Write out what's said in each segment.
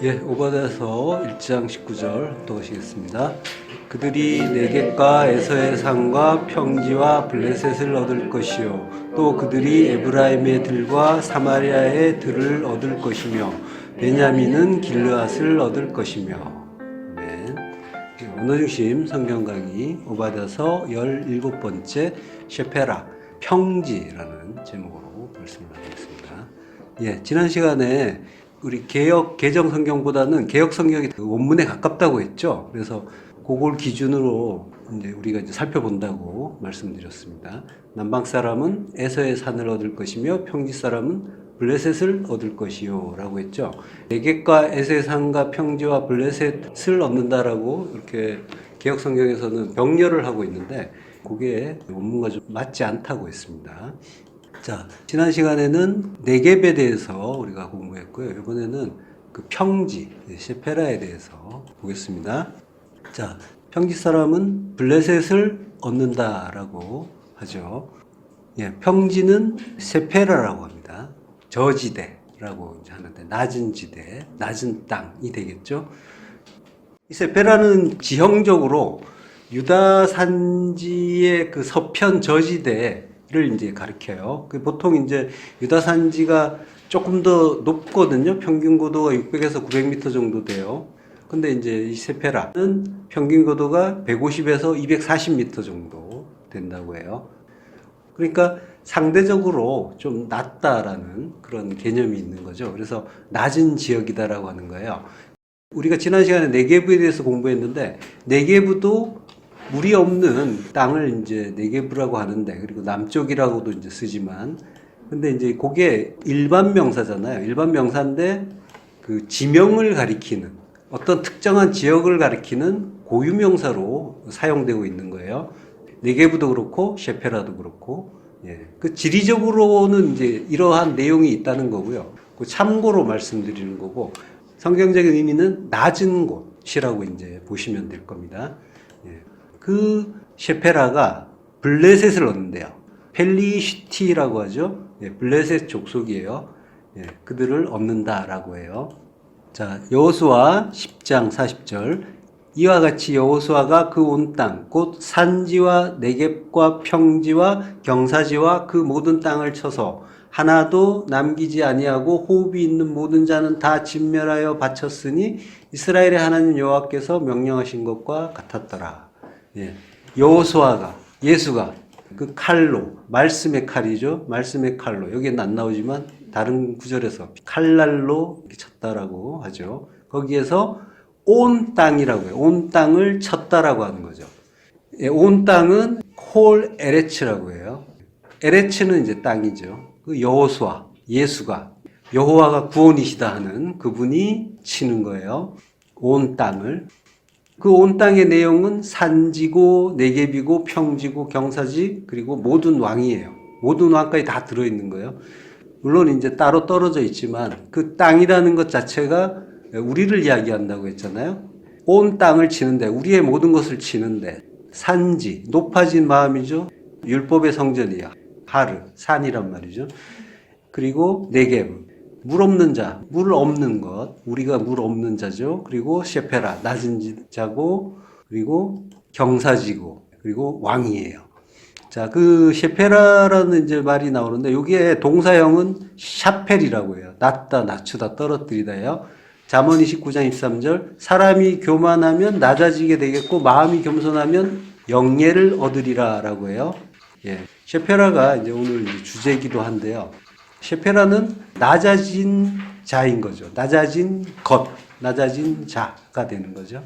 예, 오바댜서 1장 19절 또보시겠습니다. 그들이 네겝과 에서의 산과 평지와 블레셋을 얻을 것이요 또 그들이 에브라임의 들과 사마리아의 들을 얻을 것이며 베냐민은 길르앗을 얻을 것이며. 아멘. 언어중심 성경 강의 오바댜서 17번째 셰페라 평지라는 제목으로 말씀을 나누겠습니다. 예, 지난 시간에 우리 개정 성경보다는 개역 성경이 원문에 가깝다고 했죠. 그래서 그걸 기준으로 이제 우리가 이제 살펴본다고 말씀드렸습니다. 남방 사람은 에서의 산을 얻을 것이며 평지 사람은 블레셋을 얻을 것이요라고 했죠. 네겝과 에서의 산과 평지와 블레셋을 얻는다라고 이렇게 개역 성경에서는 병렬을 하고 있는데 그게 원문과 좀 맞지 않다고 했습니다. 자, 지난 시간에는 네겝에 대해서 우리가 공부했고요. 이번에는 그 평지, 셰페라에 대해서 보겠습니다. 자, 평지 사람은 블레셋을 얻는다라고 하죠. 예, 평지는 셰페라라고 합니다. 저지대라고 이제 하는데 낮은 지대, 낮은 땅이 되겠죠. 이 셰페라는 지형적으로 유다 산지의 그 서편 저지대를 이제 가리켜요. 보통 이제 유다 산지가 조금 더 높거든요. 평균 고도가 600에서 900m 정도 돼요. 근데 이제 이 셰페라는 평균 고도가 150에서 240m 정도 된다고 해요. 그러니까 상대적으로 좀 낮다라는 그런 개념이 있는 거죠. 그래서 낮은 지역이다라고 하는 거예요. 우리가 지난 시간에 네게브에 대해서 공부했는데 네게브도 물이 없는 땅을 이제 네게브라고 하는데, 그리고 남쪽이라고도 이제 쓰지만, 근데 이제 그게 일반 명사잖아요. 일반 명사인데 그 지명을 가리키는 어떤 특정한 지역을 가리키는 고유명사로 사용되고 있는 거예요. 네게브도 그렇고 셰페라도 그렇고, 예. 그 지리적으로는 이제 이러한 내용이 있다는 거고요. 그 참고로 말씀드리는 거고, 성경적인 의미는 낮은 곳이라고 이제 보시면 될 겁니다. 예. 그 셰페라가 블레셋을 얻는데요. 펠리시티라고 하죠. 예, 블레셋 족속이에요. 예, 그들을 얻는다라고 해요. 자, 여호수아 10장 40절. 이와 같이 여호수아가 그 온 땅, 곧 산지와 네겝과 평지와 경사지와 그 모든 땅을 쳐서 하나도 남기지 아니하고 호흡이 있는 모든 자는 다 진멸하여 바쳤으니 이스라엘의 하나님 여호와께서 명령하신 것과 같았더라. 예. 여호수아가, 예수가 그 칼로, 말씀의 칼이죠. 말씀의 칼로. 여기는 안 나오지만 다른 구절에서 칼날로 쳤다라고 하죠. 거기에서 온 땅이라고 해요. 온 땅을 쳤다라고 하는 거죠. 예, 온 땅은 콜 에레츠라고 해요. 에레츠는 이제 땅이죠. 그 여호수아, 예수가, 여호와가 구원이시다 하는 그분이 치는 거예요. 온 땅을. 그 온 땅의 내용은 산지고 네겝이고 평지고 경사지 그리고 모든 왕이에요. 모든 왕까지 다 들어있는 거예요. 물론 이제 따로 떨어져 있지만 그 땅이라는 것 자체가 우리를 이야기한다고 했잖아요. 온 땅을 치는데, 우리의 모든 것을 치는데, 산지, 높아진 마음이죠. 율법의 성전이야. 하르, 산이란 말이죠. 그리고 네겝, 물 없는 자, 물 없는 것, 우리가 물 없는 자죠. 그리고 셰페라, 낮은 자고, 그리고 경사지고, 그리고 왕이에요. 자, 그 셰페라라는 이제 말이 나오는데, 여기에 동사형은 샤펠이라고 해요. 낮다, 낮추다, 떨어뜨리다예요. 잠언 29장 23절, 사람이 교만하면 낮아지게 되겠고 마음이 겸손하면 영예를 얻으리라 라고 해요. 예. 셰페라가 이제 오늘 주제이기도 한데요. 셰페라는 낮아진 자인 거죠. 낮아진 것, 낮아진 자가 되는 거죠.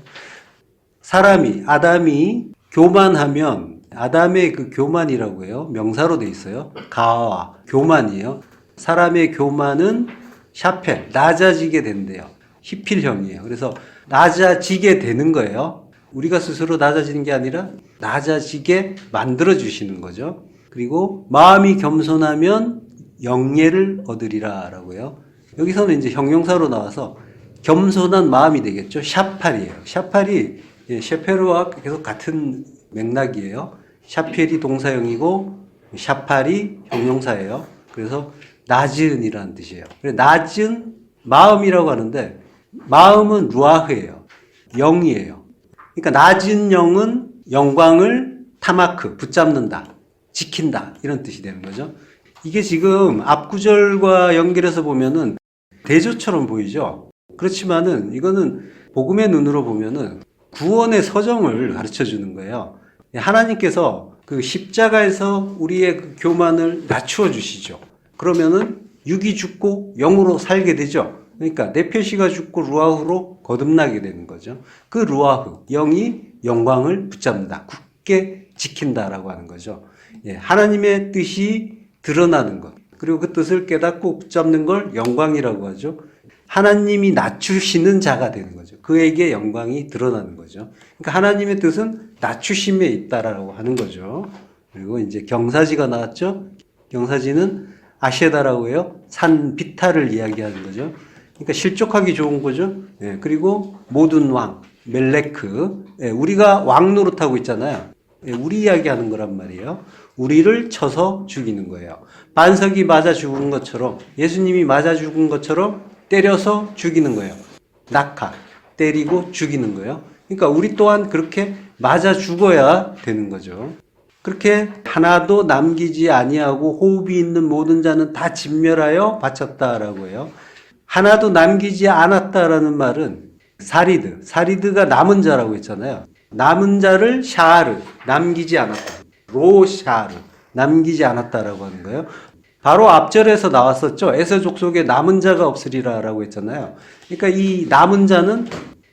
사람이, 아담이 교만하면, 아담의 그 교만이라고 해요. 명사로 돼 있어요. 가와 교만이에요. 사람의 교만은 샤펠, 낮아지게 된대요. 히필형이에요. 그래서 낮아지게 되는 거예요. 우리가 스스로 낮아지는 게 아니라 낮아지게 만들어 주시는 거죠. 그리고 마음이 겸손하면 영예를 얻으리라 라고 해요. 여기서는 이제 형용사로 나와서 겸손한 마음이 되겠죠. 샤팔이에요. 샤팔이 셰페르와 계속 같은 맥락이에요. 샤펠이 동사형이고 샤팔이 형용사예요. 그래서 낮은이라는 뜻이에요. 낮은 마음이라고 하는데 마음은 루아흐예요. 영이에요. 그러니까 낮은 영은 영광을 타마크, 붙잡는다, 지킨다 이런 뜻이 되는 거죠. 이게 지금 앞구절과 연결해서 보면은 대조처럼 보이죠. 그렇지만은 이거는 복음의 눈으로 보면은 구원의 서정을 가르쳐 주는 거예요. 하나님께서 그 십자가에서 우리의 그 교만을 낮추어 주시죠. 그러면은 육이 죽고 영으로 살게 되죠. 그러니까 네페시가 죽고 루아흐로 거듭나게 되는 거죠. 그 루아흐, 영이 영광을 붙잡는다, 굳게 지킨다라고 하는 거죠. 예, 하나님의 뜻이 드러나는 것, 그리고 그 뜻을 깨닫고 붙잡는 걸 영광이라고 하죠. 하나님이 낮추시는 자가 되는 거죠. 그에게 영광이 드러나는 거죠. 그러니까 하나님의 뜻은 낮추심에 있다라고 하는 거죠. 그리고 이제 경사지가 나왔죠. 경사지는 아셰다라고 해요. 산 비탈을 이야기하는 거죠. 그러니까 실족하기 좋은 거죠. 예, 그리고 모든 왕, 멜레크. 예, 우리가 왕 노릇하고 있잖아요. 예, 우리 이야기하는 거란 말이에요. 우리를 쳐서 죽이는 거예요. 반석이 맞아 죽은 것처럼, 예수님이 맞아 죽은 것처럼 때려서 죽이는 거예요. 낙하, 때리고 죽이는 거예요. 그러니까 우리 또한 그렇게 맞아 죽어야 되는 거죠. 그렇게 하나도 남기지 아니하고 호흡이 있는 모든 자는 다 진멸하여 바쳤다라고 해요. 하나도 남기지 않았다라는 말은 사리드가 남은 자라고 했잖아요. 남은 자를 샤르, 남기지 않았다. 로샤르, 남기지 않았다라고 하는 거예요. 바로 앞절에서 나왔었죠. 에서족 속에 남은 자가 없으리라라고 했잖아요. 그러니까 이 남은 자는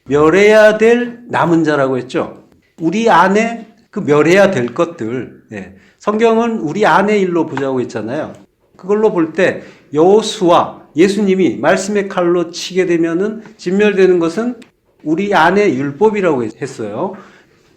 멸해야 될 남은 자라고 했죠. 우리 안에 그 멸해야 될 것들. 예. 성경은 우리 안의 일로 보자고 했잖아요. 그걸로 볼 때 여호수아, 예수님이 말씀의 칼로 치게 되면은 진멸되는 것은 우리 안의 율법이라고 했어요.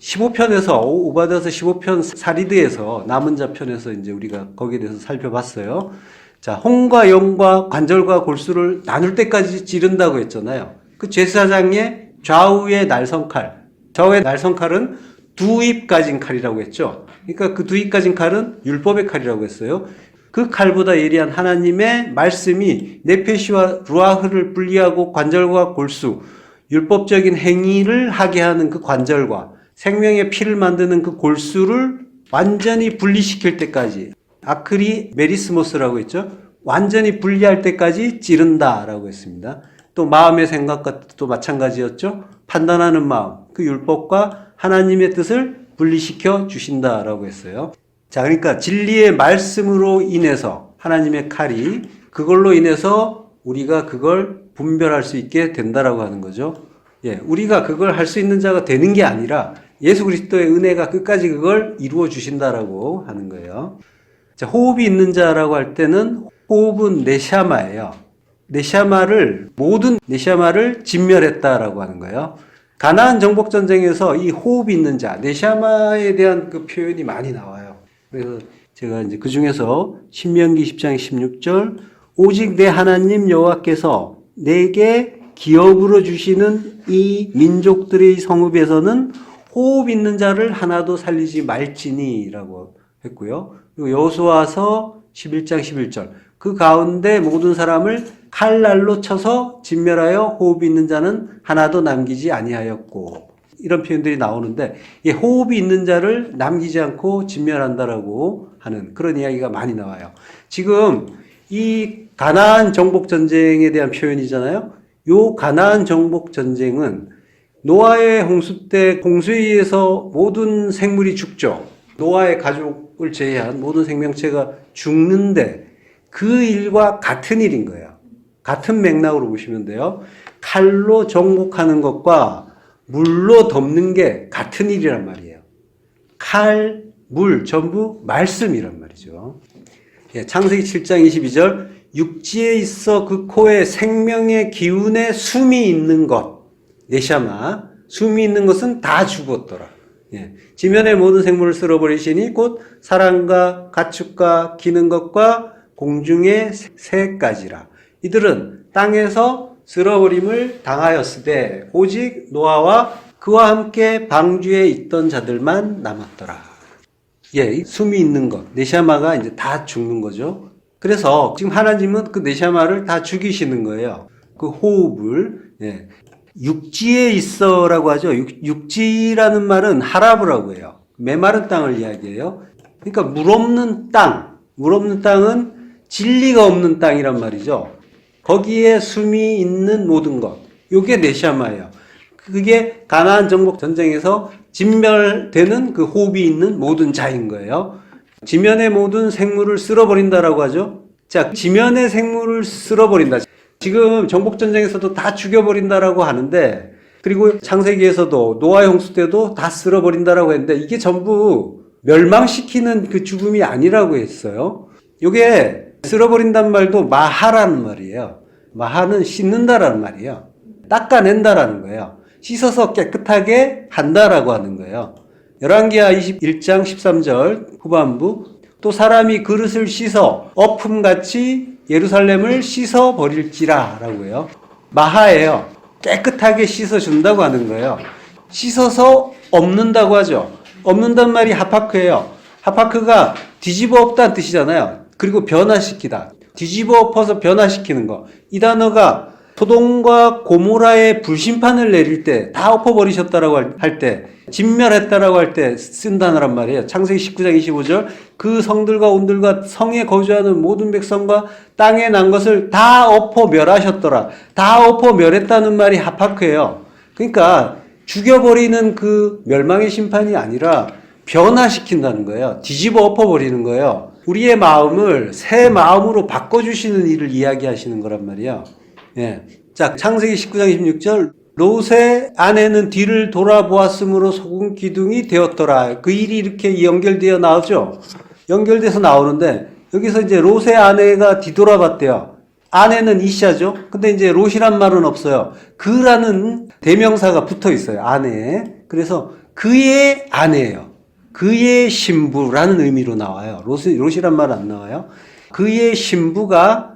15편에서 오바다서 15편 사리드에서 남은 자 편에서 이제 우리가 거기에 대해서 살펴봤어요. 자, 홍과 영과 관절과 골수를 나눌 때까지 찌른다고 했잖아요. 그 제사장의 좌우의 날성칼, 좌우의 날성칼은 두 입 가진 칼이라고 했죠. 그러니까 그 두 입 가진 칼은 율법의 칼이라고 했어요. 그 칼보다 예리한 하나님의 말씀이 네페시와 루아흐를 분리하고 관절과 골수, 율법적인 행위를 하게 하는 그 관절과 생명의 피를 만드는 그 골수를 완전히 분리시킬 때까지, 아크리 메리스모스라고 했죠. 완전히 분리할 때까지 찌른다라고 했습니다. 또 마음의 생각과 또 마찬가지였죠. 판단하는 마음, 그 율법과 하나님의 뜻을 분리시켜 주신다라고 했어요. 자, 그러니까 진리의 말씀으로 인해서 하나님의 칼이 그걸로 인해서 우리가 그걸 분별할 수 있게 된다라고 하는 거죠. 예, 우리가 그걸 할 수 있는 자가 되는 게 아니라 예수 그리스도의 은혜가 끝까지 그걸 이루어 주신다라고 하는 거예요. 자, 호흡이 있는 자라고 할 때는 호흡은 네샤마예요. 모든 네샤마를 진멸했다라고 하는 거예요. 가나안 정복 전쟁에서 이 호흡이 있는 자, 네샤마에 대한 그 표현이 많이 나와요. 그래서 제가 이제 그 중에서 신명기 10장 16절, 오직 내 하나님 여호와께서 내게 기업으로 주시는 이 민족들의 성읍에서는 호흡 있는 자를 하나도 살리지 말지니라고 했고요. 그리고 여호수아서 11장 11절, 그 가운데 모든 사람을 칼날로 쳐서 진멸하여 호흡이 있는 자는 하나도 남기지 아니하였고, 이런 표현들이 나오는데, 이 호흡이 있는 자를 남기지 않고 진멸한다라고 하는 그런 이야기가 많이 나와요. 지금 이 가나안 정복 전쟁에 대한 표현이잖아요. 요 가나안 정복 전쟁은 노아의 홍수 때 홍수에 의해서 모든 생물이 죽죠. 노아의 가족을 제외한 모든 생명체가 죽는데 그 일과 같은 일인 거예요. 같은 맥락으로 보시면 돼요. 칼로 정복하는 것과 물로 덮는 게 같은 일이란 말이에요. 칼, 물, 전부 말씀이란 말이죠. 예, 창세기 7장 22절, 육지에 있어 그 코에 생명의 기운에 숨이 있는 것, 네샤마, 숨이 있는 것은 다 죽었더라. 예, 지면의 모든 생물을 쓸어버리시니 곧 사람과 가축과 기는 것과 공중의 새까지라. 이들은 땅에서 쓸어버림을 당하였으되 오직 노아와 그와 함께 방주에 있던 자들만 남았더라. 예, 숨이 있는 것, 네샤마가 이제 다 죽는 거죠. 그래서 지금 하나님은 그 네샤마를 다 죽이시는 거예요. 그 호흡을. 예. 육지에 있어라고 하죠. 육지라는 말은 하라브라고 해요. 메마른 땅을 이야기해요. 그러니까 물 없는 땅은 진리가 없는 땅이란 말이죠. 거기에 숨이 있는 모든 것. 요게 네샤마예요. 그게 가나안 정복 전쟁에서 진멸되는 그 호흡이 있는 모든 자인 거예요. 지면의 모든 생물을 쓸어버린다라고 하죠. 자, 지면의 생물을 쓸어버린다. 지금 정복전쟁에서도 다 죽여버린다라고 하는데, 그리고 창세기에서도 노아 홍수 때도 다 쓸어버린다라고 했는데, 이게 전부 멸망시키는 그 죽음이 아니라고 했어요. 이게 쓸어버린단 말도 마하라는 말이에요. 마하는 씻는다라는 말이에요. 닦아낸다라는 거예요. 씻어서 깨끗하게 한다라고 하는 거예요. 열왕기하 21장 13절 후반부, 또 사람이 그릇을 씻어 어품같이 예루살렘을 씻어 버릴지라 라고 해요. 마하예요. 깨끗하게 씻어준다고 하는 거예요. 씻어서 엎는다고 하죠. 엎는단 말이 하파크예요. 하파크가 뒤집어 엎다는 뜻이잖아요. 그리고 변화시키다. 뒤집어 엎어서 변화시키는 거. 이 단어가 소돔과 고모라의 불심판을 내릴 때 다 엎어버리셨다라고 할 때, 진멸했다라고 할 때 쓴 단어란 말이에요. 창세기 19장 25절, 그 성들과 온들과 성에 거주하는 모든 백성과 땅에 난 것을 다 엎어 멸하셨더라. 다 엎어 멸했다는 말이 하파크예요. 그러니까 죽여버리는 그 멸망의 심판이 아니라 변화시킨다는 거예요. 뒤집어 엎어버리는 거예요. 우리의 마음을 새 마음으로 바꿔주시는 일을 이야기하시는 거란 말이에요. 예. 자, 창세기 19장 26절, 롯의 아내는 뒤를 돌아보았으므로 소금 기둥이 되었더라. 그 일이 이렇게 연결되어 나오죠. 연결돼서 나오는데, 여기서 이제 롯의 아내가 뒤돌아봤대요. 아내는 이샤죠. 근데 이제 롯이란 말은 없어요. 그라는 대명사가 붙어 있어요. 아내에. 그래서 그의 아내예요. 그의 신부라는 의미로 나와요. 롯이란 말 안 나와요. 그의 신부가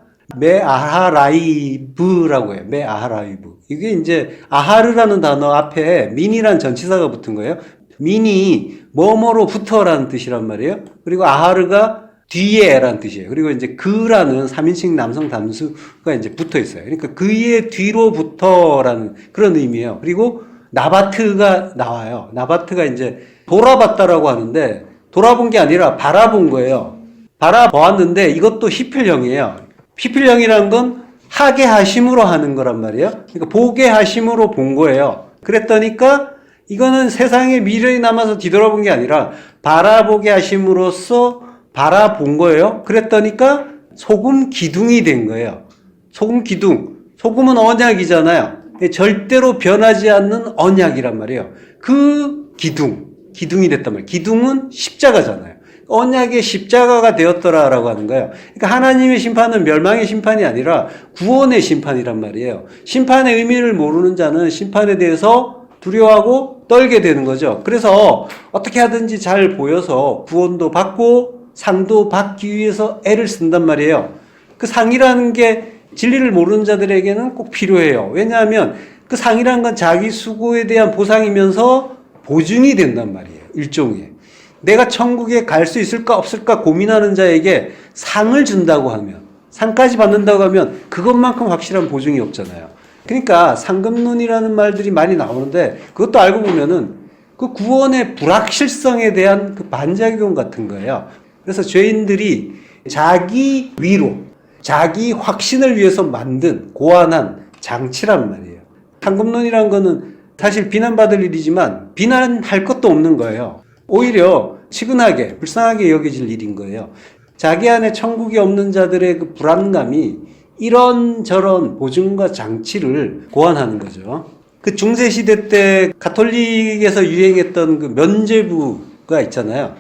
메아하라이브라고 해요. 메아하라이브. 이게 이제 아하르라는 단어 앞에 민이란 전치사가 붙은 거예요. 민이 뭐뭐로 붙어라는 뜻이란 말이에요. 그리고 아하르가 뒤에라는 뜻이에요. 그리고 이제 그라는 3인칭 남성 단수가 이제 붙어 있어요. 그러니까 그의 뒤로부터라는 그런 의미예요. 그리고 나바트가 나와요. 나바트가 이제 돌아봤다라고 하는데 돌아본 게 아니라 바라본 거예요. 바라보았는데 이것도 히필형이에요. 히필형이라는 건 하게 하심으로 하는 거란 말이에요. 그러니까 보게 하심으로 본 거예요. 그랬더니까 이거는 세상에 미련이 남아서 뒤돌아본 게 아니라 바라보게 하심으로써 바라본 거예요. 그랬더니까 소금 기둥이 된 거예요. 소금 기둥. 소금은 언약이잖아요. 절대로 변하지 않는 언약이란 말이에요. 그 기둥이 됐단 말이에요. 기둥은 십자가잖아요. 언약의 십자가가 되었더라라고 하는 거예요. 그러니까 하나님의 심판은 멸망의 심판이 아니라 구원의 심판이란 말이에요. 심판의 의미를 모르는 자는 심판에 대해서 두려워하고 떨게 되는 거죠. 그래서 어떻게 하든지 잘 보여서 구원도 받고 상도 받기 위해서 애를 쓴단 말이에요. 그 상이라는 게 진리를 모르는 자들에게는 꼭 필요해요. 왜냐하면 그 상이라는 건 자기 수고에 대한 보상이면서 보증이 된단 말이에요. 일종의. 내가 천국에 갈 수 있을까 없을까 고민하는 자에게 상을 준다고 하면, 상까지 받는다고 하면 그것만큼 확실한 보증이 없잖아요. 그러니까 상급론이라는 말들이 많이 나오는데 그것도 알고 보면은 그 구원의 불확실성에 대한 그 반작용 같은 거예요. 그래서 죄인들이 자기 위로, 자기 확신을 위해서 만든 고안한 장치란 말이에요. 상급론이라는 거는 사실 비난받을 일이지만 비난할 것도 없는 거예요. 오히려 치근하게, 불쌍하게 여겨질 일인 거예요. 자기 안에 천국이 없는 자들의 그 불안감이 이런저런 보증과 장치를 고안하는 거죠. 그 중세시대 때 가톨릭에서 유행했던 그 면죄부가 있잖아요.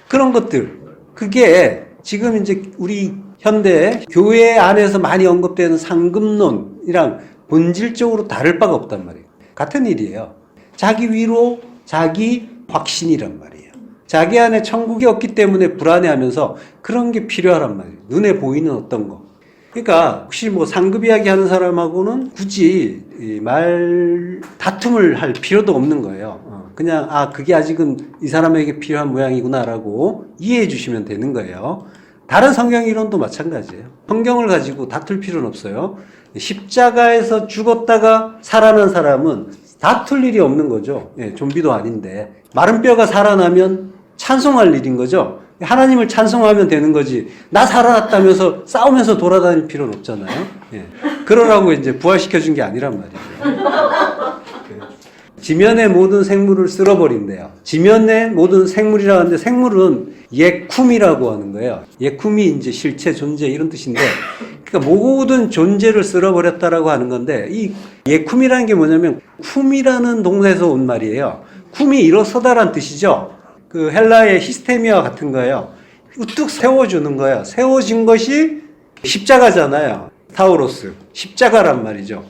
그런 것들. 그게 지금 이제 우리 현대 교회 안에서 많이 언급되는 상급론이랑 본질적으로 다를 바가 없단 말이에요. 같은 일이에요. 자기 위로, 자기 확신이란 말이에요. 자기 안에 천국이 없기 때문에 불안해하면서 그런 게 필요하란 말이에요. 눈에 보이는 어떤 거. 그러니까 혹시 뭐 상급 이야기 하는 사람하고는 굳이 다툼을 할 필요도 없는 거예요. 그냥 그게 아직은 이 사람에게 필요한 모양이구나라고 이해해 주시면 되는 거예요. 다른 성경 이론도 마찬가지예요. 성경을 가지고 다툴 필요는 없어요. 십자가에서 죽었다가 살아난 사람은 다툴 일이 없는 거죠. 예, 좀비도 아닌데. 마른 뼈가 살아나면 찬송할 일인 거죠. 하나님을 찬송하면 되는 거지. 나 살아났다면서 싸우면서 돌아다닐 필요는 없잖아요. 예. 그러라고 이제 부활시켜 준 게 아니란 말이죠. 지면의 모든 생물을 쓸어버린대요. 지면의 모든 생물이라고 하는데 생물은 예쿰이라고 하는 거예요. 예쿰이 이제 실체, 존재 이런 뜻인데 그러니까 모든 존재를 쓸어버렸다라고 하는 건데 이 예쿰이라는 게 뭐냐면 쿰이라는 동사에서 온 말이에요. 쿰이 일어서다란 뜻이죠. 그 헬라의 히스테미와 같은 거예요. 우뚝 세워주는 거예요. 세워진 것이 십자가잖아요. 타우로스. 십자가란 말이죠.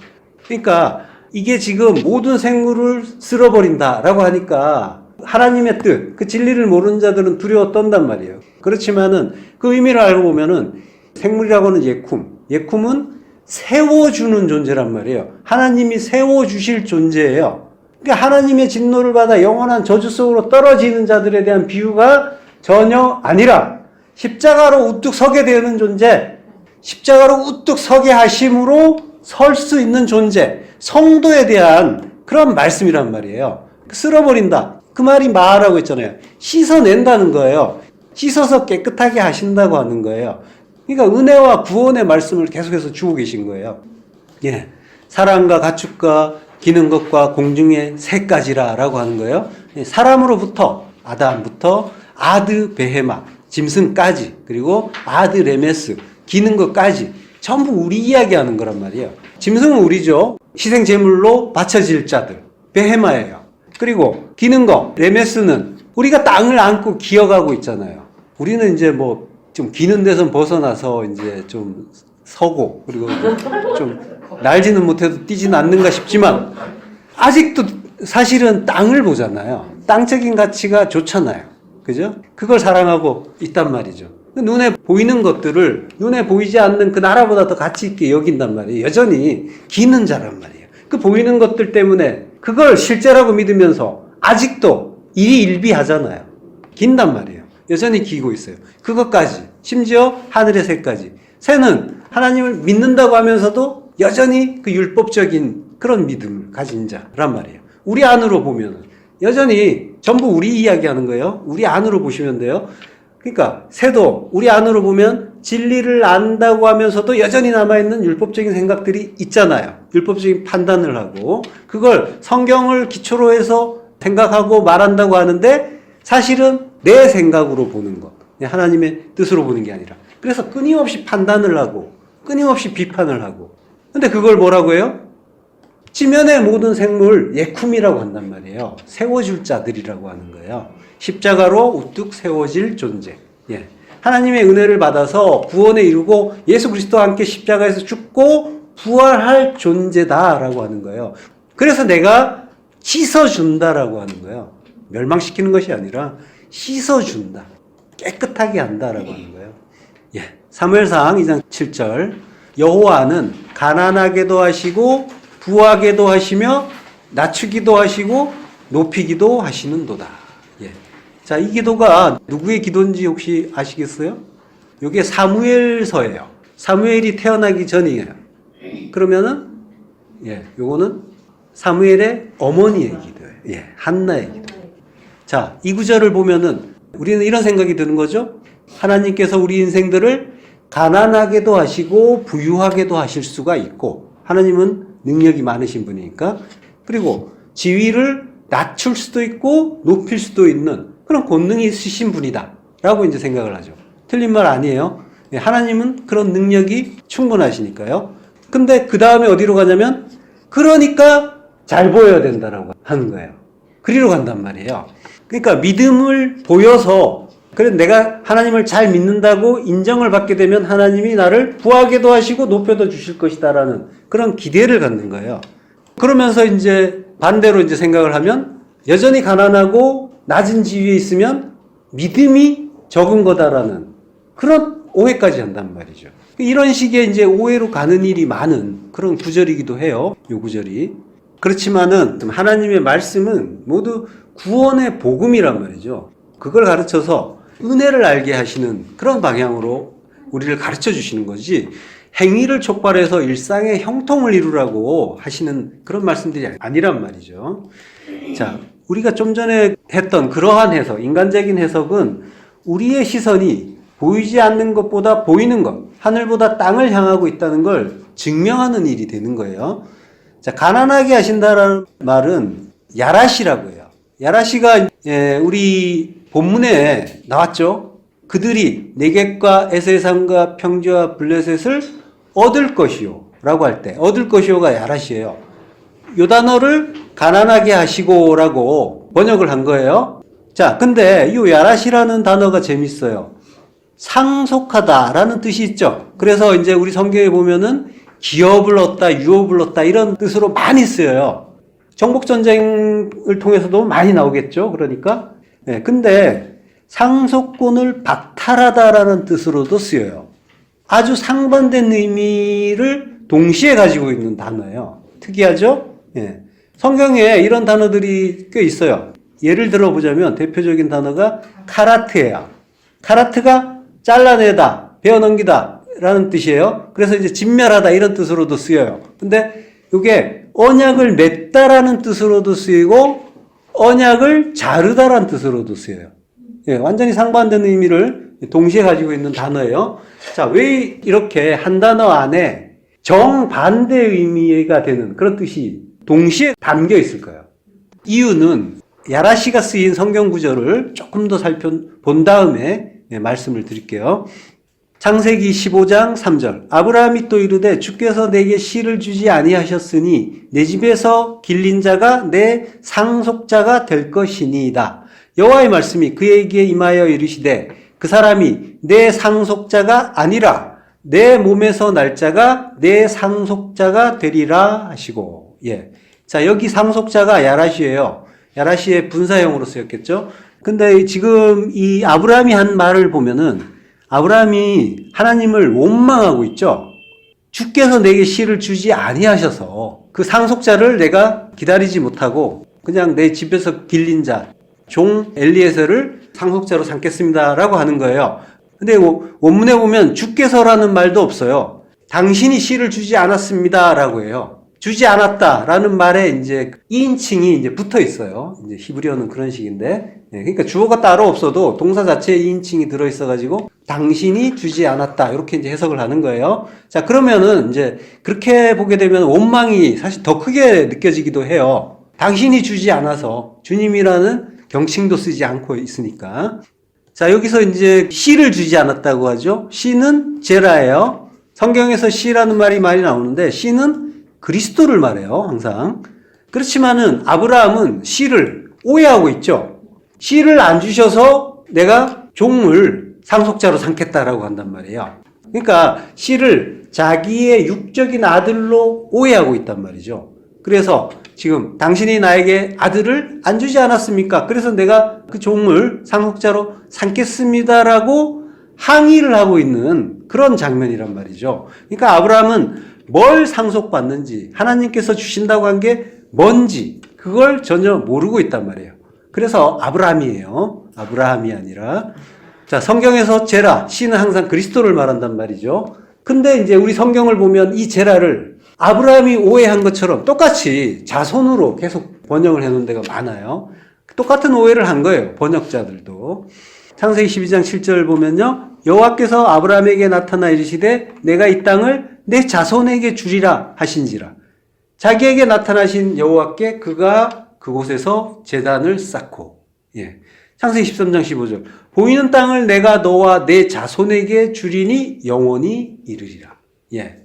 그러니까 이게 지금 모든 생물을 쓸어버린다라고 하니까 하나님의 뜻, 그 진리를 모르는 자들은 두려워 떤단 말이에요. 그렇지만은 그 의미를 알고 보면은 생물이라고 하는 예쿰은 세워주는 존재란 말이에요. 하나님이 세워주실 존재예요. 그러니까 하나님의 진노를 받아 영원한 저주 속으로 떨어지는 자들에 대한 비유가 전혀 아니라 십자가로 우뚝 서게 되는 존재, 십자가로 우뚝 서게 하심으로 설 수 있는 존재, 성도에 대한 그런 말씀이란 말이에요. 쓸어버린다. 그 말이 마라고 했잖아요. 씻어낸다는 거예요. 씻어서 깨끗하게 하신다고 하는 거예요. 그러니까 은혜와 구원의 말씀을 계속해서 주고 계신 거예요. 예. 사랑과 가축과 기는 것과 공중의 새 가지라라고 하는 거예요. 사람으로부터 아담부터 아드 베헤마 짐승까지 그리고 아드 레메스 기는 것까지 전부 우리 이야기하는 거란 말이에요. 짐승은 우리죠. 희생 제물로 바쳐질 자들 베헤마예요. 그리고 기는 것 레메스는 우리가 땅을 안고 기어가고 있잖아요. 우리는 이제 뭐 좀 기는 데선 벗어나서 이제 좀 서고 그리고 좀 날지는 못해도 뛰지는 않는가 싶지만 아직도 사실은 땅을 보잖아요. 땅적인 가치가 좋잖아요. 그죠? 그걸 사랑하고 있단 말이죠. 눈에 보이는 것들을 눈에 보이지 않는 그 나라보다 더 가치 있게 여긴단 말이에요. 여전히 기는 자란 말이에요. 그 보이는 것들 때문에 그걸 실제라고 믿으면서 아직도 일희일비하잖아요. 긴단 말이에요. 여전히 기고 있어요. 그것까지 심지어 하늘의 새까지. 새는 하나님을 믿는다고 하면서도 여전히 그 율법적인 그런 믿음을 가진 자란 말이에요. 우리 안으로 보면 여전히 전부 우리 이야기하는 거예요. 우리 안으로 보시면 돼요. 그러니까 새도 우리 안으로 보면 진리를 안다고 하면서도 여전히 남아있는 율법적인 생각들이 있잖아요. 율법적인 판단을 하고 그걸 성경을 기초로 해서 생각하고 말한다고 하는데 사실은 내 생각으로 보는 것. 하나님의 뜻으로 보는 게 아니라. 그래서 끊임없이 판단을 하고 끊임없이 비판을 하고 근데 그걸 뭐라고 해요? 지면의 모든 생물 예쿰이라고 한단 말이에요. 세워줄 자들이라고 하는 거예요. 십자가로 우뚝 세워질 존재. 예. 하나님의 은혜를 받아서 구원에 이루고 예수 그리스도와 함께 십자가에서 죽고 부활할 존재다라고 하는 거예요. 그래서 내가 씻어준다라고 하는 거예요. 멸망시키는 것이 아니라 씻어준다. 깨끗하게 한다라고 하는 거예요. 예. 사무엘상 2장 7절 여호와는 가난하게도 하시고 부하게도 하시며 낮추기도 하시고 높이기도 하시는도다. 예. 자, 이 기도가 누구의 기도인지 혹시 아시겠어요? 이게 사무엘서예요. 사무엘이 태어나기 전이에요. 그러면은 요거는 사무엘의 어머니의 기도예요. 예, 한나의 기도. 자, 이 구절을 보면은 우리는 이런 생각이 드는 거죠. 하나님께서 우리 인생들을 가난하게도 하시고 부유하게도 하실 수가 있고 하나님은 능력이 많으신 분이니까 그리고 지위를 낮출 수도 있고 높일 수도 있는 그런 권능이 있으신 분이다 라고 이제 생각을 하죠. 틀린 말 아니에요. 하나님은 그런 능력이 충분하시니까요. 근데 그 다음에 어디로 가냐면 그러니까 잘 보여야 된다라고 하는 거예요. 그리로 간단 말이에요. 그러니까 믿음을 보여서 그래 내가 하나님을 잘 믿는다고 인정을 받게 되면 하나님이 나를 부하게도 하시고 높여도 주실 것이다라는 그런 기대를 갖는 거예요. 그러면서 이제 반대로 이제 생각을 하면 여전히 가난하고 낮은 지위에 있으면 믿음이 적은 거다라는 그런 오해까지 한단 말이죠. 이런 식의 이제 오해로 가는 일이 많은 그런 구절이기도 해요. 이 구절이. 그렇지만은 하나님의 말씀은 모두 구원의 복음이란 말이죠. 그걸 가르쳐서 은혜를 알게 하시는 그런 방향으로 우리를 가르쳐 주시는 거지 행위를 촉발해서 일상의 형통을 이루라고 하시는 그런 말씀들이 아니란 말이죠. 자, 우리가 좀 전에 했던 그러한 해석, 인간적인 해석은 우리의 시선이 보이지 않는 것보다 보이는 것, 하늘보다 땅을 향하고 있다는 걸 증명하는 일이 되는 거예요. 자, 가난하게 하신다라는 말은 야라시라고 해요. 야라시가 우리 본문에 나왔죠. 그들이 네겝과 에서의 산과 평지와 블레셋을 얻을 것이요 라고 할 때 얻을 것이요가 야라시예요. 이 단어를 가난하게 하시고라고 번역을 한 거예요. 자, 근데 이 야라시라는 단어가 재밌어요. 상속하다라는 뜻이 있죠. 그래서 이제 우리 성경에 보면은 기업을 얻다, 유업을 얻다 이런 뜻으로 많이 쓰여요. 정복전쟁을 통해서도 많이 나오겠죠. 그러니까. 네, 근데 상속권을 박탈하다라는 뜻으로도 쓰여요. 아주 상반된 의미를 동시에 가지고 있는 단어예요. 특이하죠? 네. 성경에 이런 단어들이 꽤 있어요. 예를 들어보자면 대표적인 단어가 카라트예요. 카라트가 잘라내다, 베어넘기다 라는 뜻이에요. 그래서 이제 진멸하다 이런 뜻으로도 쓰여요. 근데 이게 언약을 맺다라는 뜻으로도 쓰이고 언약을 자르다라는 뜻으로도 쓰여요. 예, 완전히 상반된 의미를 동시에 가지고 있는 단어예요. 자, 왜 이렇게 한 단어 안에 정반대 의미가 되는 그런 뜻이 동시에 담겨 있을까요? 이유는 야라시가 쓰인 성경 구절을 조금 더 살펴본 다음에 말씀을 드릴게요. 창세기 15장 3절 아브라함이 또 이르되 주께서 내게 씨를 주지 아니하셨으니 내 집에서 길린 자가 내 상속자가 될 것이니이다. 여호와의 말씀이 그에게 임하여 이르시되 그 사람이 내 상속자가 아니라 내 몸에서 날 자가 내 상속자가 되리라 하시고. 예. 자, 여기 상속자가 야라시예요. 야라시의 분사형으로 쓰였겠죠. 근데 지금 이 아브라함이 한 말을 보면은 아브라함이 하나님을 원망하고 있죠. 주께서 내게 씨를 주지 아니하셔서 그 상속자를 내가 기다리지 못하고 그냥 내 집에서 길린 자, 종 엘리에셀을 상속자로 삼겠습니다라고 하는 거예요. 근데 원문에 보면 주께서라는 말도 없어요. 당신이 씨를 주지 않았습니다라고 해요. 주지 않았다라는 말에 이제 2인칭이 이제 붙어 있어요. 이제 히브리어는 그런 식인데. 그러니까 주어가 따로 없어도 동사 자체에 2인칭이 들어 있어 가지고 당신이 주지 않았다. 이렇게 이제 해석을 하는 거예요. 자, 그러면은 이제 그렇게 보게 되면 원망이 사실 더 크게 느껴지기도 해요. 당신이 주지 않아서 주님이라는 경칭도 쓰지 않고 있으니까. 자, 여기서 이제 씨를 주지 않았다고 하죠. 씨는 제라예요. 성경에서 씨라는 말이 많이 나오는데 씨는 그리스도를 말해요, 항상. 그렇지만은 아브라함은 씨를 오해하고 있죠. 씨를 안 주셔서 내가 종을 상속자로 삼겠다라고 한단 말이에요. 그러니까 씨를 자기의 육적인 아들로 오해하고 있단 말이죠. 그래서 지금 당신이 나에게 아들을 안 주지 않았습니까? 그래서 내가 그 종을 상속자로 삼겠습니다라고 항의를 하고 있는 그런 장면이란 말이죠. 그러니까 아브라함은 뭘 상속받는지 하나님께서 주신다고 한 게 뭔지 그걸 전혀 모르고 있단 말이에요. 그래서 아브라함이에요. 아브라함이 아니라. 자, 성경에서 제라, 씨는 항상 그리스도를 말한단 말이죠. 근데 이제 우리 성경을 보면 이 제라를 아브라함이 오해한 것처럼 똑같이 자손으로 계속 번역을 해놓은 데가 많아요. 똑같은 오해를 한 거예요. 번역자들도. 창세기 12장 7절 보면요. 여호와께서 아브라함에게 나타나 이르시되 내가 이 땅을 내 자손에게 주리라 하신지라. 자기에게 나타나신 여호와께 그가 그곳에서 제단을 쌓고. 예. 창세기 13장 15절. 보이는 땅을 내가 너와 내 자손에게 주리니 영원히 이르리라. 예.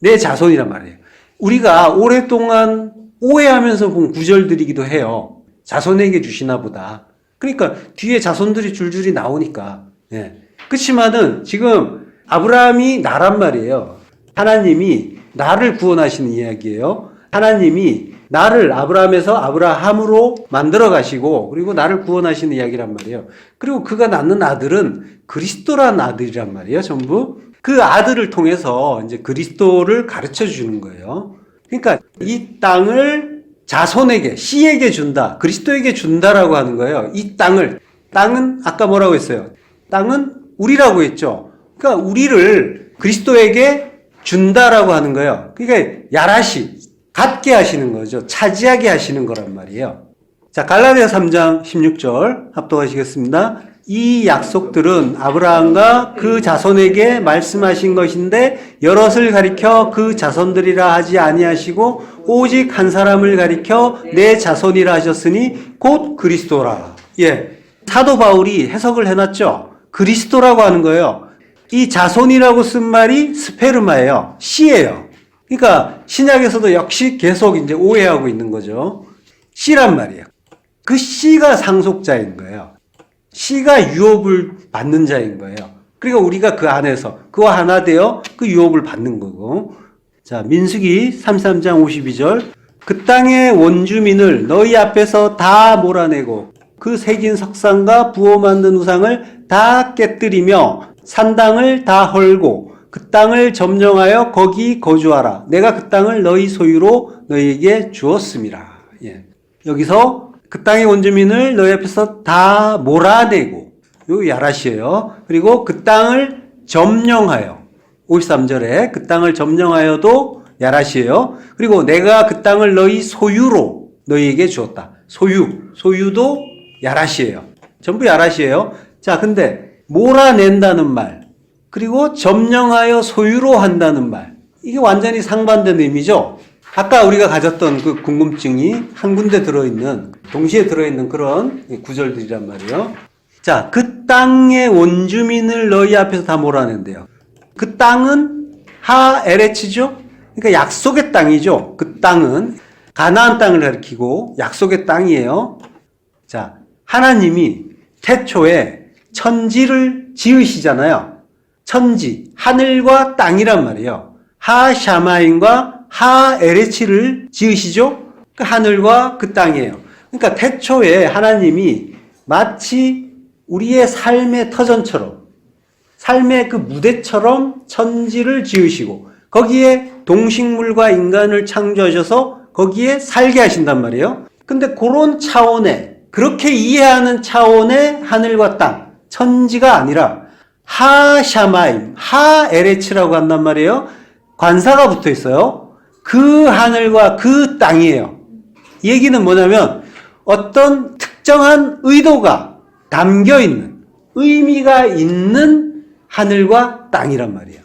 내 자손이란 말이에요. 우리가 오랫동안 오해하면서 본 구절들이기도 해요. 자손에게 주시나 보다. 그러니까 뒤에 자손들이 줄줄이 나오니까. 예. 그렇지만은 지금 아브라함이 나란 말이에요. 하나님이 나를 구원하시는 이야기예요. 하나님이 나를 아브라함에서 아브라함으로 만들어 가시고 그리고 나를 구원하시는 이야기란 말이에요. 그리고 그가 낳는 아들은 그리스도란 아들이란 말이에요. 전부. 그 아들을 통해서 이제 그리스도를 가르쳐 주는 거예요. 그러니까 이 땅을 자손에게, 씨에게 준다. 그리스도에게 준다라고 하는 거예요. 이 땅을. 땅은 아까 뭐라고 했어요? 땅은 우리라고 했죠. 그러니까 우리를 그리스도에게 준다라고 하는 거예요. 그러니까 야라시, 갖게 하시는 거죠. 차지하게 하시는 거란 말이에요. 자, 갈라디아 3장 16절 합독하시겠습니다. 이 약속들은 아브라함과 그 자손에게 말씀하신 것인데 여럿을 가리켜 그 자손들이라 하지 아니하시고 오직 한 사람을 가리켜 내 자손이라 하셨으니 곧 그리스도라. 예, 사도 바울이 해석을 해놨죠. 그리스도라고 하는 거예요. 이 자손이라고 쓴 말이 스페르마예요. 씨예요. 그러니까 신약에서도 역시 계속 이제 오해하고 있는 거죠. 씨란 말이에요. 그 씨가 상속자인 거예요. 씨가 유업을 받는 자인 거예요. 그러니까 우리가 그 안에서 그와 하나 되어 그 유업을 받는 거고. 자, 민수기 33장 52절. 그 땅의 원주민을 너희 앞에서 다 몰아내고 그 새긴 석상과 부어 만든 우상을 다 깨뜨리며 산당을 다 헐고 그 땅을 점령하여 거기 거주하라. 내가 그 땅을 너희 소유로 너희에게 주었음이라. 예. 여기서 그 땅의 원주민을 너희 앞에서 다 몰아내고, 요 야라시예요. 그리고 그 땅을 점령하여, 53절에 그 땅을 점령하여도 야라시예요. 그리고 내가 그 땅을 너희 소유로 너희에게 주었다. 소유도 야라시예요. 전부 야라시예요. 자, 근데 몰아낸다는 말, 그리고 점령하여 소유로 한다는 말, 이게 완전히 상반된 의미죠. 아까 우리가 가졌던 그 궁금증이 한 군데 들어있는, 동시에 들어있는 그런 구절들이란 말이에요. 자, 그 땅의 원주민을 너희 앞에서 다 몰아낸대요. 그 땅은 하에레츠죠? 그러니까 약속의 땅이죠. 그 땅은 가나안 땅을 가리키고 약속의 땅이에요. 자, 하나님이 태초에 천지를 지으시잖아요. 천지, 하늘과 땅이란 말이에요. 하샤마인과 하에레치를 지으시죠? 그 하늘과 그 땅이에요. 그러니까 태초에 하나님이 마치 우리의 삶의 터전처럼, 삶의 그 무대처럼 천지를 지으시고 거기에 동식물과 인간을 창조하셔서 거기에 살게 하신단 말이에요. 근데 그런 차원의, 그렇게 이해하는 차원의 하늘과 땅, 천지가 아니라 하샤마임, 하에레치라고 한단 말이에요. 관사가 붙어 있어요. 그 하늘과 그 땅이에요. 이 얘기는 뭐냐면 어떤 특정한 의도가 담겨 있는, 의미가 있는 하늘과 땅이란 말이에요.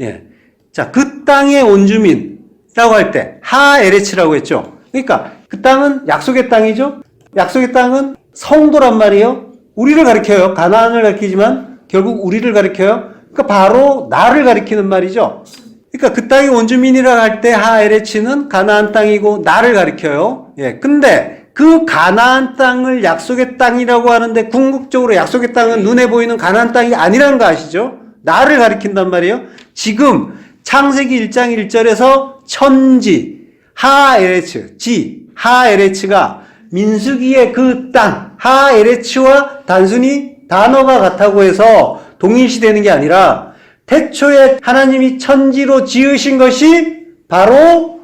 예. 자, 그 땅의 원주민이라고 할 때 하에레치라고 했죠. 그러니까 그 땅은 약속의 땅이죠. 약속의 땅은 성도란 말이에요. 우리를 가리켜요. 가나안을 가리키지만 결국 우리를 가리켜요. 그러니까 바로 나를 가리키는 말이죠. 그러니까 그 땅의 원주민이라고 할 때 하에레치는 가나안 땅이고 나를 가리켜요. 예. 근데 그 가나안 땅을 약속의 땅이라고 하는데 궁극적으로 약속의 땅은 눈에 보이는 가나안 땅이 아니라는 거 아시죠? 나를 가리킨단 말이에요. 지금 창세기 1장 1절에서 천지, 하에레츠, 하에레츠가 민수기의 그 땅, 하에레츠와 단순히 단어가 같다고 해서 동일시되는 게 아니라 태초에 하나님이 천지로 지으신 것이 바로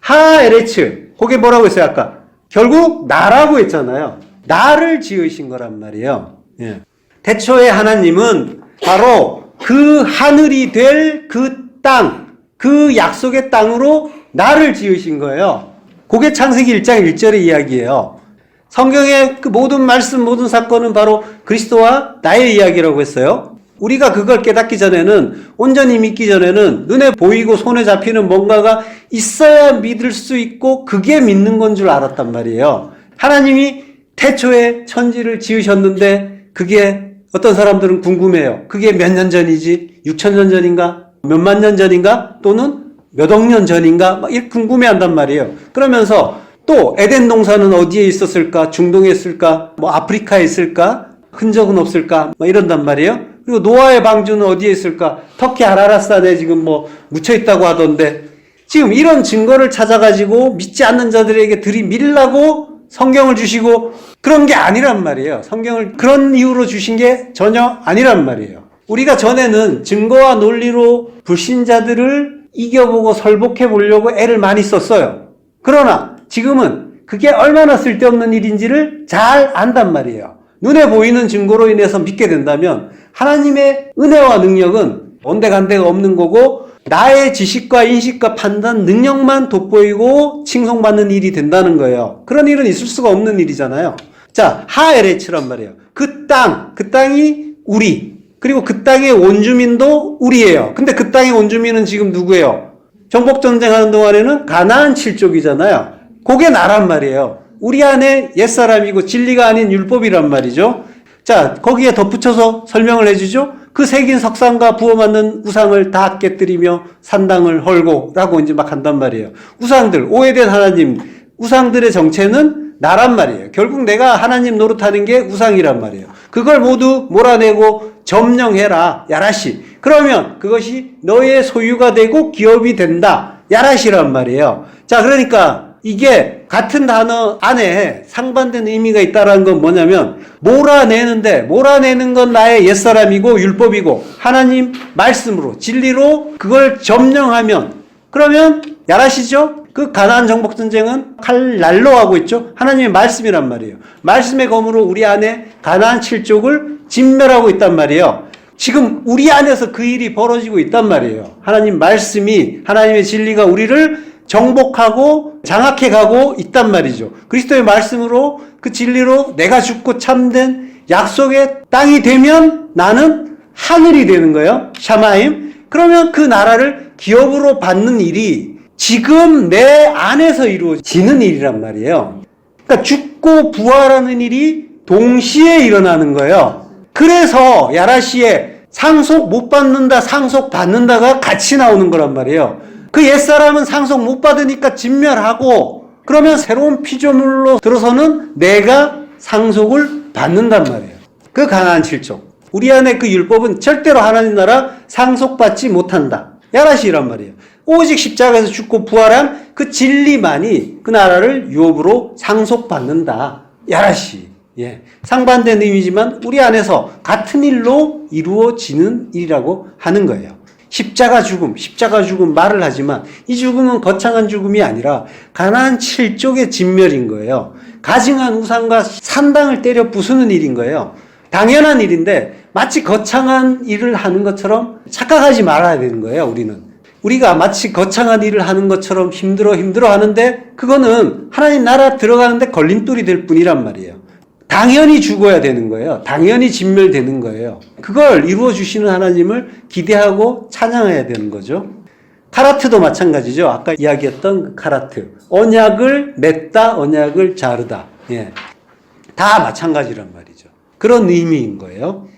하에레츠. 그게 뭐라고 했어요, 아까? 결국 나라고 했잖아요. 나를 지으신 거란 말이에요. 예. 태초에 하나님은 바로 그 하늘이 될 그 땅, 그 약속의 땅으로 나를 지으신 거예요. 그게 창세기 1장 1절의 이야기예요. 성경의 그 모든 말씀, 모든 사건은 바로 그리스도와 나의 이야기라고 했어요. 우리가 그걸 깨닫기 전에는, 온전히 믿기 전에는 눈에 보이고 손에 잡히는 뭔가가 있어야 믿을 수 있고 그게 믿는 건 줄 알았단 말이에요. 하나님이 태초에 천지를 지으셨는데 그게 어떤 사람들은 궁금해요. 그게 몇 년 전이지? 6,000년 전인가? 몇만 년 전인가? 또는 몇 억 년 전인가? 막 이렇게 궁금해한단 말이에요. 그러면서 또 에덴 동산은 어디에 있었을까? 중동에 있을까? 뭐 아프리카에 있을까? 흔적은 없을까? 막 이런단 말이에요. 그리고 노아의 방주는 어디에 있을까? 터키 아라라산에 지금 뭐 묻혀 있다고 하던데, 지금 이런 증거를 찾아가지고 믿지 않는 자들에게 들이밀라고 성경을 주시고 그런 게 아니란 말이에요. 성경을 그런 이유로 주신 게 전혀 아니란 말이에요. 우리가 전에는 증거와 논리로 불신자들을 이겨보고 설복해 보려고 애를 많이 썼어요. 그러나 지금은 그게 얼마나 쓸데없는 일인지를 잘 안단 말이에요. 눈에 보이는 증거로 인해서 믿게 된다면 하나님의 은혜와 능력은 온데간데가 없는 거고 나의 지식과 인식과 판단, 능력만 돋보이고 칭송받는 일이 된다는 거예요. 그런 일은 있을 수가 없는 일이잖아요. 자, 하LH란 말이에요. 그 땅이 우리, 그리고 그 땅의 원주민도 우리예요. 근데 그 땅의 원주민은 지금 누구예요? 정복전쟁하는 동안에는 가나안 7족이잖아요. 그게 나란 말이에요. 우리 안에 옛사람이고 진리가 아닌 율법이란 말이죠. 자, 거기에 덧붙여서 설명을 해주죠. 그 새긴 석상과 부어 만든 우상을 다 깨뜨리며 산당을 헐고 라고 이제 막 한단 말이에요. 우상들, 오해된 하나님, 우상들의 정체는 나란 말이에요. 결국 내가 하나님 노릇하는 게 우상이란 말이에요. 그걸 모두 몰아내고 점령해라. 야라시. 그러면 그것이 너의 소유가 되고 기업이 된다. 야라시란 말이에요. 자, 그러니까 이게 같은 단어 안에 상반된 의미가 있다는 건 뭐냐면 몰아내는 건 나의 옛사람이고 율법이고 하나님 말씀으로 진리로 그걸 점령하면 그러면 야라시죠? 그 가나안 정복전쟁은 칼날로 하고 있죠. 하나님의 말씀이란 말이에요. 말씀의 검으로 우리 안에 가나안 7족을 진멸하고 있단 말이에요. 지금 우리 안에서 그 일이 벌어지고 있단 말이에요. 하나님 말씀이 하나님의 진리가 우리를 정복하고 장악해 가고 있단 말이죠. 그리스도의 말씀으로 그 진리로 내가 죽고 참된 약속의 땅이 되면 나는 하늘이 되는 거예요. 샤마임. 그러면 그 나라를 기업으로 받는 일이 지금 내 안에서 이루어지는 일이란 말이에요. 그러니까 죽고 부활하는 일이 동시에 일어나는 거예요. 그래서 야라시에 상속 못 받는다, 상속 받는다가 같이 나오는 거란 말이에요. 그 옛사람은 상속 못 받으니까 진멸하고 그러면 새로운 피조물로 들어서는 내가 상속을 받는단 말이에요. 그 가나안 7족. 우리 안에 그 율법은 절대로 하나님 나라 상속받지 못한다. 야라시란 말이에요. 오직 십자가에서 죽고 부활한 그 진리만이 그 나라를 유업으로 상속받는다. 야라시. 예. 상반된 의미지만 우리 안에서 같은 일로 이루어지는 일이라고 하는 거예요. 십자가 죽음 말을 하지만 이 죽음은 거창한 죽음이 아니라 가나안 7족의 진멸인 거예요. 가증한 우상과 산당을 때려 부수는 일인 거예요. 당연한 일인데 마치 거창한 일을 하는 것처럼 착각하지 말아야 되는 거예요. 우리가 마치 거창한 일을 하는 것처럼 힘들어 하는데 그거는 하나님 나라 들어가는데 걸림돌이 될 뿐이란 말이에요. 당연히 죽어야 되는 거예요. 당연히 진멸되는 거예요. 그걸 이루어 주시는 하나님을 기대하고 찬양해야 되는 거죠. 카라트도 마찬가지죠. 아까 이야기했던 그 카라트. 언약을 맺다, 언약을 자르다. 예. 다 마찬가지란 말이죠. 그런 의미인 거예요.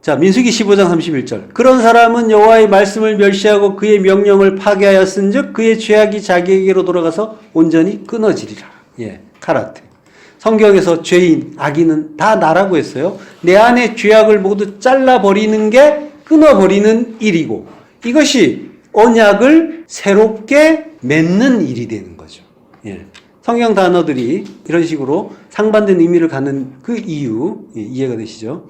자, 민수기 15장 31절. 그런 사람은 여호와의 말씀을 멸시하고 그의 명령을 파괴하였은즉 그의 죄악이 자기에게로 돌아가서 온전히 끊어지리라. 예. 카라트. 성경에서 죄인, 악인은 다 나라고 했어요. 내 안에 죄악을 모두 잘라버리는 게 끊어버리는 일이고 이것이 언약을 새롭게 맺는 일이 되는 거죠. 예. 성경 단어들이 이런 식으로 상반된 의미를 갖는 그 이유 이해가 되시죠?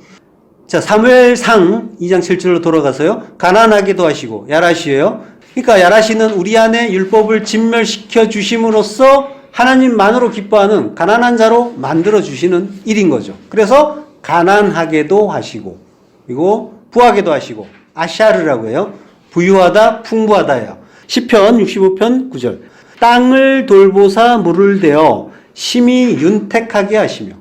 자, 사무엘상 2장 7절로 돌아가서요. 가난하게도 하시고 야라시예요. 그러니까 야라시는 우리 안에 율법을 진멸시켜 주심으로써 하나님만으로 기뻐하는 가난한 자로 만들어 주시는 일인 거죠. 그래서 가난하게도 하시고 그리고 부하게도 하시고 아샤르라고 해요. 부유하다 풍부하다예요. 시편 65편 9절. 땅을 돌보사 물을 대어 심히 윤택하게 하시며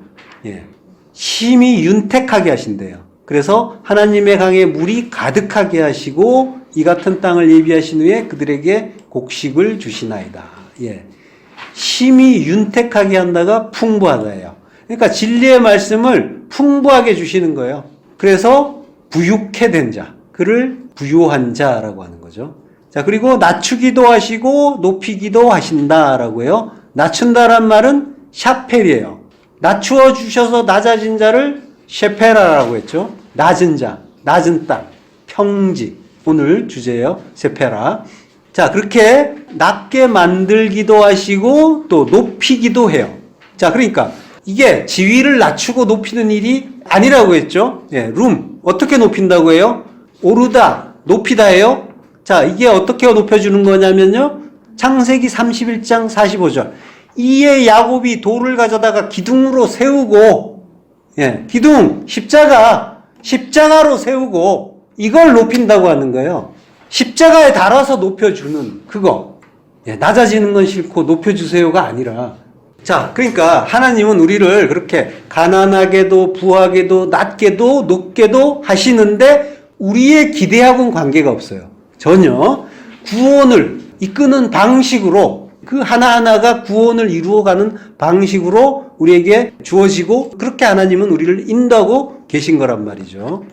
예. 심히 윤택하게 하신대요. 그래서 하나님의 강에 물이 가득하게 하시고 이 같은 땅을 예비하신 후에 그들에게 곡식을 주시나이다. 예. 심히 윤택하게 한다가 풍부하다예요. 그러니까 진리의 말씀을 풍부하게 주시는 거예요. 그래서 부유케 된 자, 그를 부유한 자라고 하는 거죠. 자, 그리고 낮추기도 하시고 높이기도 하신다라고 해요. 낮춘다란 말은 샤펠이에요. 낮추어 주셔서 낮아진 자를 셰페라라고 했죠. 낮은 자, 낮은 땅, 평지. 오늘 주제예요. 세페라. 자, 그렇게 낮게 만들기도 하시고 또 높이기도 해요. 자, 그러니까 이게 지위를 낮추고 높이는 일이 아니라고 했죠. 예, 룸. 어떻게 높인다고 해요? 오르다, 높이다 해요. 자, 이게 어떻게 높여주는 거냐면요. 창세기 31장 45절. 이에 야곱이 돌을 가져다가 기둥으로 세우고, 예, 기둥, 십자가로 세우고, 이걸 높인다고 하는 거예요. 십자가에 달아서 높여주는 그거. 예, 낮아지는 건 싫고 높여주세요가 아니라. 자, 그러니까 하나님은 우리를 그렇게 가난하게도 부하게도 낮게도 높게도 하시는데 우리의 기대하고는 관계가 없어요. 전혀. 구원을 이끄는 방식으로 그 하나하나가 구원을 이루어가는 방식으로 우리에게 주어지고 그렇게 하나님은 우리를 인도하고 계신 거란 말이죠.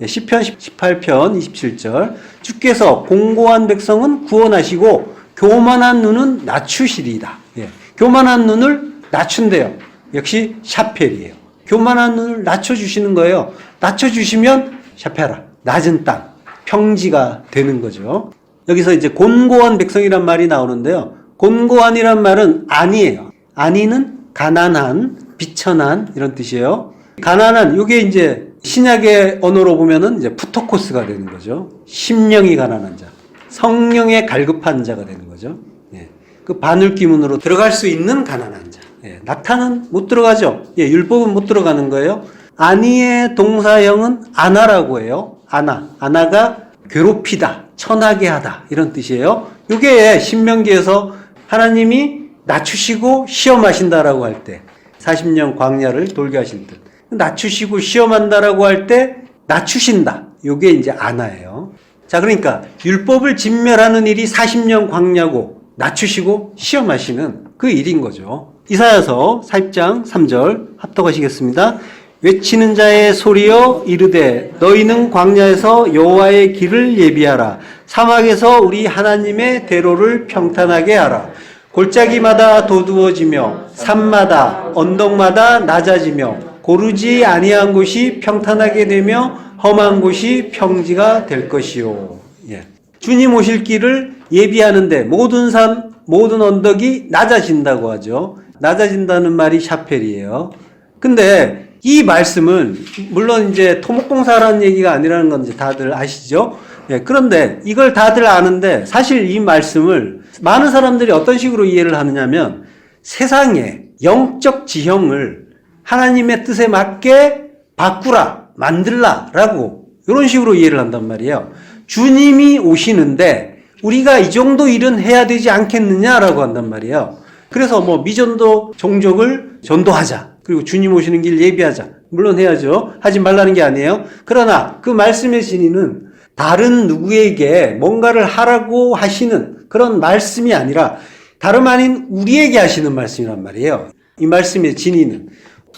시편 18편 27절 주께서 공고한 백성은 구원하시고 교만한 눈은 낮추시리이다. 예, 교만한 눈을 낮춘대요. 역시 샤펠이에요. 교만한 눈을 낮춰주시는 거예요. 낮춰주시면 샤페라, 낮은 땅, 평지가 되는 거죠. 여기서 이제 곤고한 백성이란 말이 나오는데요. 곤고한이란 말은 안이에요. 안이는 가난한, 비천한 이런 뜻이에요. 가난한, 이게 이제 신약의 언어로 보면은 이제 푸토코스가 되는 거죠. 심령이 가난한 자, 성령에 갈급한 자가 되는 거죠. 예. 그 바늘귀문으로 들어갈 수 있는 가난한 자. 예. 낙타는 못 들어가죠. 예. 율법은 못 들어가는 거예요. 안이의 동사형은 아나라고 해요. 아나. 아나가 괴롭히다, 천하게 하다 이런 뜻이에요. 이게 신명기에서 하나님이 낮추시고 시험하신다라고 할 때 40년 광야를 돌게 하신 뜻. 낮추시고 시험한다라고 할 때 낮추신다. 이게 이제 아나예요. 자, 그러니까 율법을 진멸하는 일이 40년 광야고 낮추시고 시험하시는 그 일인 거죠. 이사야서 40장 3절 합독하시겠습니다. 외치는 자의 소리여 이르되 너희는 광야에서 여호와의 길을 예비하라. 사막에서 우리 하나님의 대로를 평탄하게 하라. 골짜기마다 도두어지며 산마다 언덕마다 낮아지며 고르지 아니한 곳이 평탄하게 되며 험한 곳이 평지가 될 것이요. 예. 주님 오실 길을 예비하는데 모든 산, 모든 언덕이 낮아진다고 하죠. 낮아진다는 말이 샤펠이에요. 근데 이 말씀은 물론 이제 토목공사라는 얘기가 아니라는 건 이제 다들 아시죠? 예, 그런데 이걸 다들 아는데 사실 이 말씀을 많은 사람들이 어떤 식으로 이해를 하느냐면 세상의 영적 지형을 하나님의 뜻에 맞게 바꾸라, 만들라 라고 이런 식으로 이해를 한단 말이에요. 주님이 오시는데 우리가 이 정도 일은 해야 되지 않겠느냐라고 한단 말이에요. 그래서 뭐 미전도 종족을 전도하자. 그리고 주님 오시는 길 예비하자. 물론 해야죠. 하지 말라는 게 아니에요. 그러나 그 말씀의 진의는 다른 누구에게 뭔가를 하라고 하시는 그런 말씀이 아니라 다름 아닌 우리에게 하시는 말씀이란 말이에요. 이 말씀의 진의는.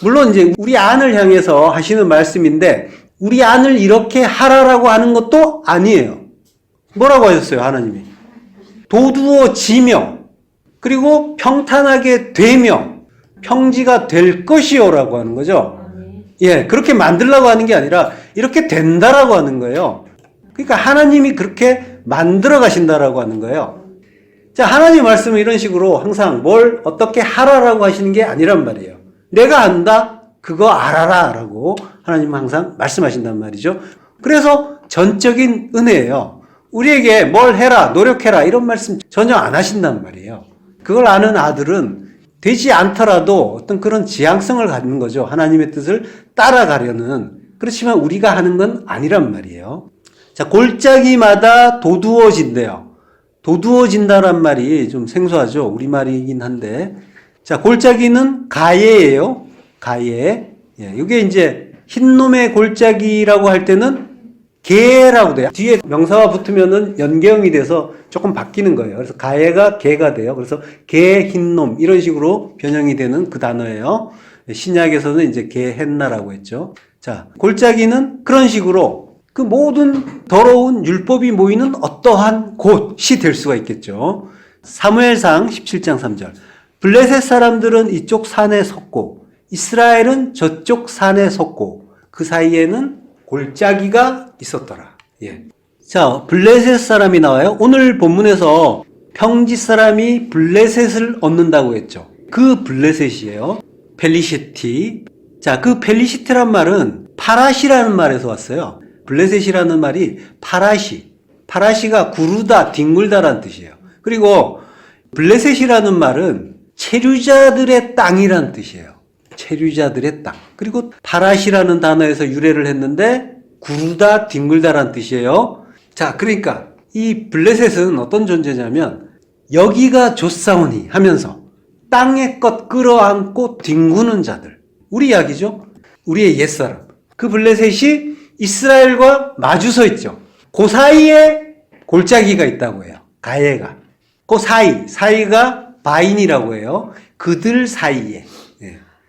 물론 이제 우리 안을 향해서 하시는 말씀인데 우리 안을 이렇게 하라라고 하는 것도 아니에요. 뭐라고 하셨어요, 하나님이? 도두어지며 그리고 평탄하게 되며 평지가 될 것이요라고 하는 거죠. 예, 그렇게 만들라고 하는 게 아니라 이렇게 된다라고 하는 거예요. 그러니까 하나님이 그렇게 만들어 가신다라고 하는 거예요. 자, 하나님 말씀은 이런 식으로 항상 뭘 어떻게 하라라고 하시는 게 아니란 말이에요. 내가 안다? 그거 알아라 라고 하나님은 항상 말씀하신단 말이죠. 그래서 전적인 은혜예요. 우리에게 뭘 해라, 노력해라 이런 말씀 전혀 안 하신단 말이에요. 그걸 아는 아들은 되지 않더라도 어떤 그런 지향성을 갖는 거죠. 하나님의 뜻을 따라가려는. 그렇지만 우리가 하는 건 아니란 말이에요. 자, 골짜기마다 도두어진대요. 도두어진다란 말이 좀 생소하죠. 우리말이긴 한데. 자, 골짜기는 가예예요. 가예. 예, 이게 이제 흰놈의 골짜기라고 할 때는 개라고 돼요. 뒤에 명사가 붙으면은 연계형이 돼서 조금 바뀌는 거예요. 그래서 가해가 개가 돼요. 그래서 개, 흰놈 이런 식으로 변형이 되는 그 단어예요. 신약에서는 이제 게헨나라고 했죠. 자, 골짜기는 그런 식으로 그 모든 더러운 율법이 모이는 어떠한 곳이 될 수가 있겠죠. 사무엘상 17장 3절. 블레셋 사람들은 이쪽 산에 섰고 이스라엘은 저쪽 산에 섰고 그 사이에는 골짜기가 있었더라. 예. 자, 블레셋 사람이 나와요. 오늘 본문에서 평지 사람이 블레셋을 얻는다고 했죠. 그 블레셋이에요. 펠리시티. 자, 그 펠리시티란 말은 파라시라는 말에서 왔어요. 블레셋이라는 말이 파라시. 파라시가 구르다, 뒹굴다라는 뜻이에요. 그리고 블레셋이라는 말은 체류자들의 땅이라는 뜻이에요. 체류자들의 땅. 그리고 파라시라는 단어에서 유래를 했는데 구르다, 뒹굴다라는 뜻이에요. 자, 그러니까 이 블레셋은 어떤 존재냐면 여기가 좋사오니 하면서 땅의 것 끌어안고 뒹구는 자들. 우리 이야기죠. 우리의 옛사람. 그 블레셋이 이스라엘과 마주 서 있죠. 그 사이에 골짜기가 있다고 해요. 가해가. 그 사이가 바인이라고 해요. 그들 사이에.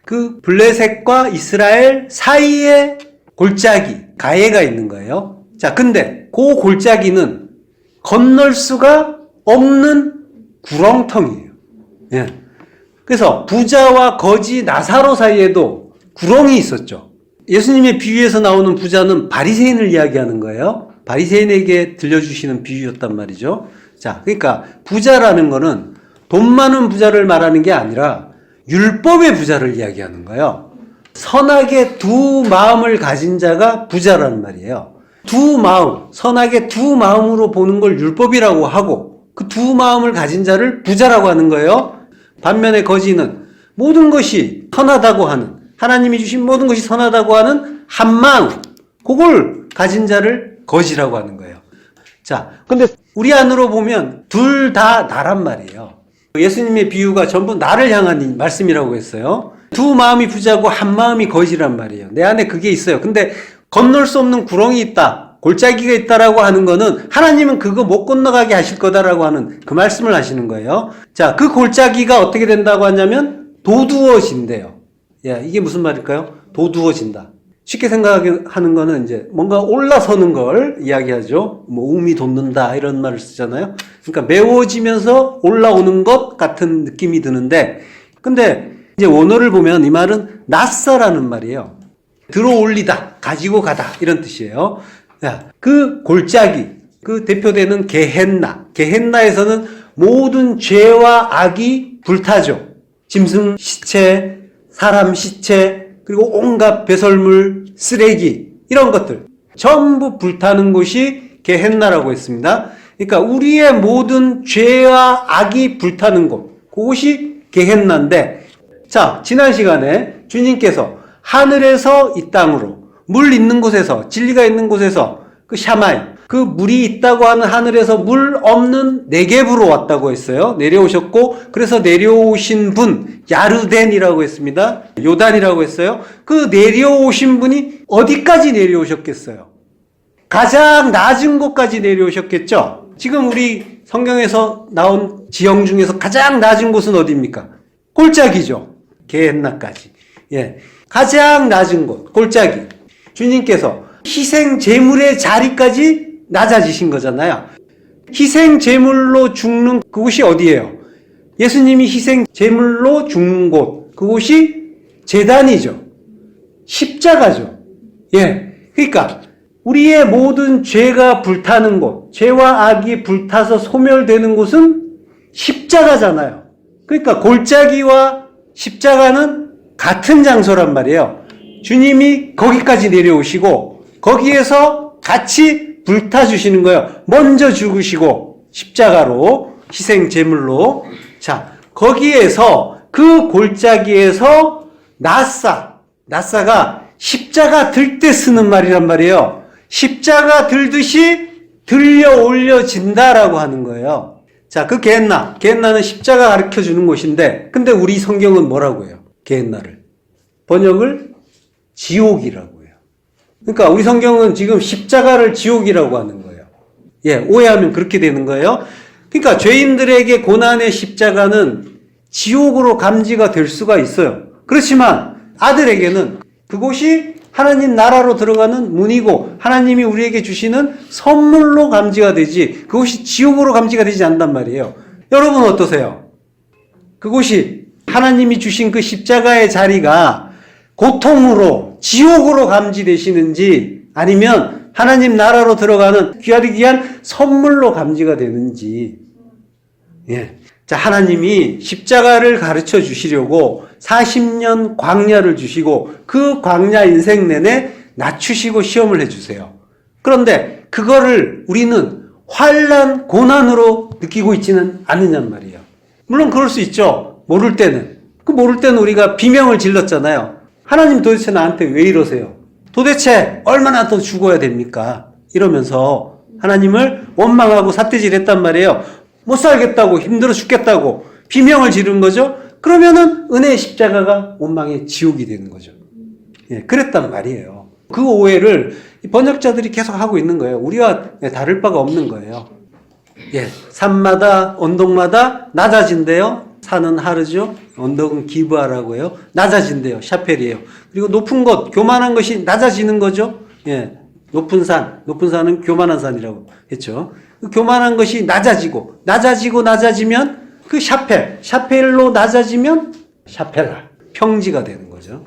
그 블레셋과 이스라엘 사이에 골짜기, 가해가 있는 거예요. 자, 근데 그 골짜기는 건널 수가 없는 구렁텅이에요. 예. 그래서 부자와 거지 나사로 사이에도 구렁이 있었죠. 예수님의 비유에서 나오는 부자는 바리새인을 이야기하는 거예요. 바리새인에게 들려주시는 비유였단 말이죠. 자, 그러니까 부자라는 거는 돈 많은 부자를 말하는 게 아니라 율법의 부자를 이야기하는 거예요. 선하게 두 마음을 가진 자가 부자라는 말이에요. 두 마음, 선하게 두 마음으로 보는 걸 율법이라고 하고 그 두 마음을 가진 자를 부자라고 하는 거예요. 반면에 거지는 모든 것이 선하다고 하는, 하나님이 주신 모든 것이 선하다고 하는 한 마음, 그걸 가진 자를 거지라고 하는 거예요. 자, 근데 우리 안으로 보면 둘 다 나란 말이에요. 예수님의 비유가 전부 나를 향한 말씀이라고 했어요. 두 마음이 부자고 한 마음이 거지란 말이에요. 내 안에 그게 있어요. 근데 건널 수 없는 구렁이 있다, 골짜기가 있다라고 하는 거는 하나님은 그거 못 건너가게 하실 거다라고 하는 그 말씀을 하시는 거예요. 자, 그 골짜기가 어떻게 된다고 하냐면 도두어진대요. 야, 이게 무슨 말일까요? 도두어진다. 쉽게 생각하는 거는 이제 뭔가 올라서는 걸 이야기하죠. 뭐 움이 돋는다 이런 말을 쓰잖아요. 그러니까 메워지면서 올라오는 것 같은 느낌이 드는데, 근데 이제 원어를 보면 이 말은 낫사라는 말이에요. 들어올리다, 가지고 가다 이런 뜻이에요. 자, 그 골짜기, 그 대표되는 게헨나. 게헨나에서는 모든 죄와 악이 불타죠. 짐승 시체, 사람 시체, 그리고 온갖 배설물, 쓰레기 이런 것들 전부 불타는 곳이 게헨나라고 했습니다. 그러니까 우리의 모든 죄와 악이 불타는 곳, 그곳이 게헨나인데, 자, 지난 시간에 주님께서 하늘에서 이 땅으로 물 있는 곳에서, 진리가 있는 곳에서 그 샤마이, 그 물이 있다고 하는 하늘에서 물 없는 네겝으로 왔다고 했어요. 내려오셨고, 그래서 내려오신 분 야르덴이라고 했습니다. 요단이라고 했어요. 그 내려오신 분이 어디까지 내려오셨겠어요? 가장 낮은 곳까지 내려오셨겠죠? 지금 우리 성경에서 나온 지형 중에서 가장 낮은 곳은 어디입니까? 골짜기죠. 게헨나까지. 예. 가장 낮은 곳, 골짜기. 주님께서 희생 제물의 자리까지 낮아지신 거잖아요. 희생 제물로 죽는 그곳이 어디예요? 예수님이 희생 제물로 죽는 곳, 그곳이 제단이죠. 십자가죠. 예. 그러니까 우리의 모든 죄가 불타는 곳, 죄와 악이 불타서 소멸되는 곳은 십자가잖아요. 그러니까 골짜기와 십자가는 같은 장소란 말이에요. 주님이 거기까지 내려오시고 거기에서 같이 불타주시는 거예요. 먼저 죽으시고 십자가로, 희생제물로. 자, 거기에서 그 골짜기에서 나사가 십자가 들 때 쓰는 말이란 말이에요. 십자가 들듯이 들려 올려진다라고 하는 거예요. 자, 그 게헨나는 십자가 가르쳐 주는 곳인데, 근데 우리 성경은 뭐라고 해요? 게헨나를 번역을 지옥이라고 해요. 그러니까 우리 성경은 지금 십자가를 지옥이라고 하는 거예요. 예, 오해하면 그렇게 되는 거예요. 그러니까 죄인들에게 고난의 십자가는 지옥으로 감지가 될 수가 있어요. 그렇지만 아들에게는 그곳이 하나님 나라로 들어가는 문이고 하나님이 우리에게 주시는 선물로 감지가 되지, 그곳이 지옥으로 감지가 되지 않단 말이에요. 여러분 어떠세요? 그곳이 하나님이 주신 그 십자가의 자리가 고통으로, 지옥으로 감지되시는지 아니면 하나님 나라로 들어가는 귀한 선물로 감지가 되는지. 예. 자, 하나님이 십자가를 가르쳐 주시려고 40년 광야를 주시고 그 광야 인생 내내 낮추시고 시험을 해주세요. 그런데 그거를 우리는 환난, 고난으로 느끼고 있지는 않느냔 말이에요. 물론 그럴 수 있죠. 모를 때는. 그 모를 때는 우리가 비명을 질렀잖아요. 하나님 도대체 나한테 왜 이러세요? 도대체 얼마나 더 죽어야 됩니까? 이러면서 하나님을 원망하고 삿대질했단 말이에요. 못 살겠다고, 힘들어 죽겠다고 비명을 지른 거죠. 그러면은 은혜의 십자가가 원망의 지옥이 되는 거죠. 예, 그랬단 말이에요. 그 오해를 번역자들이 계속 하고 있는 거예요. 우리와 다를 바가 없는 거예요. 예, 산마다 언덕마다 낮아진대요. 산은 하르죠. 언덕은 기브아라고 해요. 낮아진대요. 샤펠이에요. 그리고 높은 것, 교만한 것이 낮아지는 거죠. 예, 높은 산은 교만한 산이라고 했죠. 그 교만한 것이 낮아지면 그 샤펠로 낮아지면 샤펠라, 평지가 되는 거죠.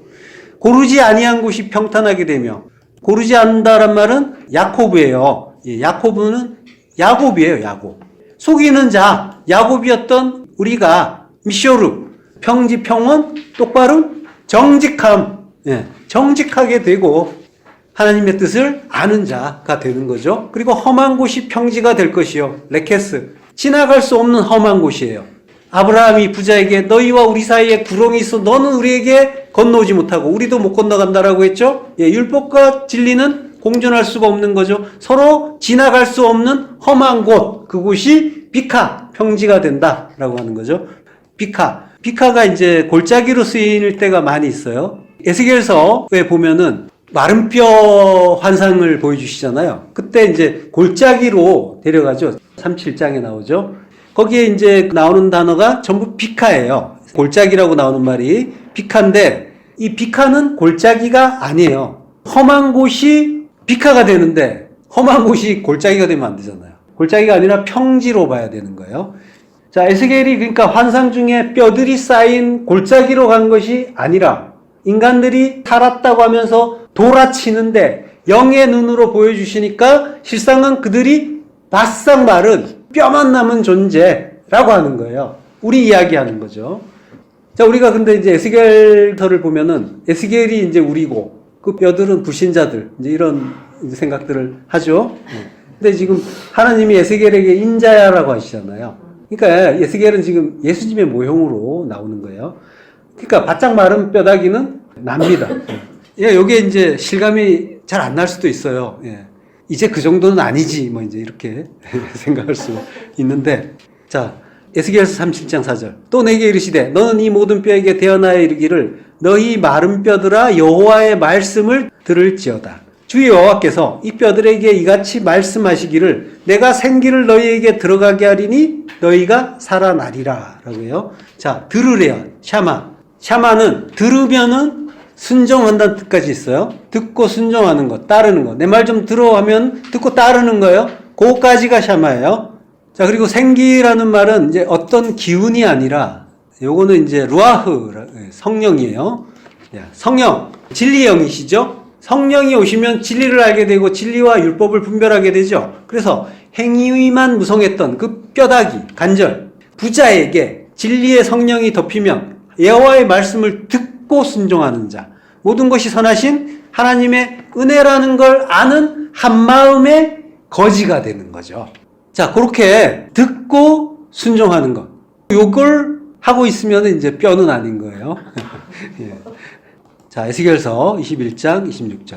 고르지 아니한 곳이 평탄하게 되며, 고르지 않는다란 말은 야코브예요. 예, 야코브는 야곱이에요, 야곱. 속이는 자, 야곱이었던 우리가 미쇼르, 평지, 평온, 똑바로 정직함, 예, 정직하게 되고 하나님의 뜻을 아는 자가 되는 거죠. 그리고 험한 곳이 평지가 될 것이요. 레케스, 지나갈 수 없는 험한 곳이에요. 아브라함이 부자에게 너희와 우리 사이에 구렁이 있어 너는 우리에게 건너오지 못하고 우리도 못 건너간다라고 했죠. 예, 율법과 진리는 공존할 수가 없는 거죠. 서로 지나갈 수 없는 험한 곳, 그곳이 비카, 평지가 된다라고 하는 거죠. 비카가 이제 골짜기로 쓰일 때가 많이 있어요. 에스겔서에 보면은 마른 뼈 환상을 보여주시잖아요. 그때 이제 골짜기로 데려가죠. 37장에 나오죠. 거기에 이제 나오는 단어가 전부 비카예요. 골짜기라고 나오는 말이 비카인데, 이 비카는 골짜기가 아니에요. 험한 곳이 비카가 되는데 험한 곳이 골짜기가 되면 안 되잖아요. 골짜기가 아니라 평지로 봐야 되는 거예요. 자, 에스겔이 그러니까 환상 중에 뼈들이 쌓인 골짜기로 간 것이 아니라 인간들이 살았다고 하면서 돌아치는데 영의 눈으로 보여주시니까 실상은 그들이 바싹 마른 뼈만 남은 존재라고 하는 거예요. 우리 이야기하는 거죠. 자, 우리가 근데 이제 에스겔서를 보면은 에스겔이 이제 우리고 그 뼈들은 불신자들, 이제 이런 생각들을 하죠. 근데 지금 하나님이 에스겔에게 인자야라고 하시잖아요. 그러니까 에스겔은 지금 예수님의 모형으로 나오는 거예요. 그러니까 바짝 마른 뼈다귀는 납니다. 예, 여기에 이제 실감이 잘 안 날 수도 있어요. 예. 이제 그 정도는 아니지, 뭐 이제 이렇게 생각할 수 있는데, 자, 에스겔서 37장 4절. 또 내게 이르시되 너는 이 모든 뼈에게 대언하여 이르기를 너희 마른 뼈들아 여호와의 말씀을 들을지어다. 주 여호와께서 이 뼈들에게 이같이 말씀하시기를 내가 생기를 너희에게 들어가게 하리니 너희가 살아나리라 라고 해요. 자, 들으래요. 샤마는 들으면은 순종한다는 뜻까지 있어요. 듣고 순종하는 것, 따르는 것. 내 말 좀 들어 하면 듣고 따르는 거예요. 그거까지가 샤마예요. 자, 그리고 생기라는 말은 이제 어떤 기운이 아니라 요거는 이제 루아흐, 성령이에요. 성령, 진리 영이시죠? 성령이 오시면 진리를 알게 되고 진리와 율법을 분별하게 되죠. 그래서 행위만 무성했던 그 뼈다귀, 간절, 부자에게 진리의 성령이 덮이면 여호와의 말씀을 듣고 순종하는 자, 모든 것이 선하신 하나님의 은혜라는 걸 아는 한마음의 거지가 되는 거죠. 자, 그렇게 듣고 순종하는 것. 요걸 하고 있으면 이제 뼈는 아닌 거예요. 예. 자, 에스겔서 21장 26절.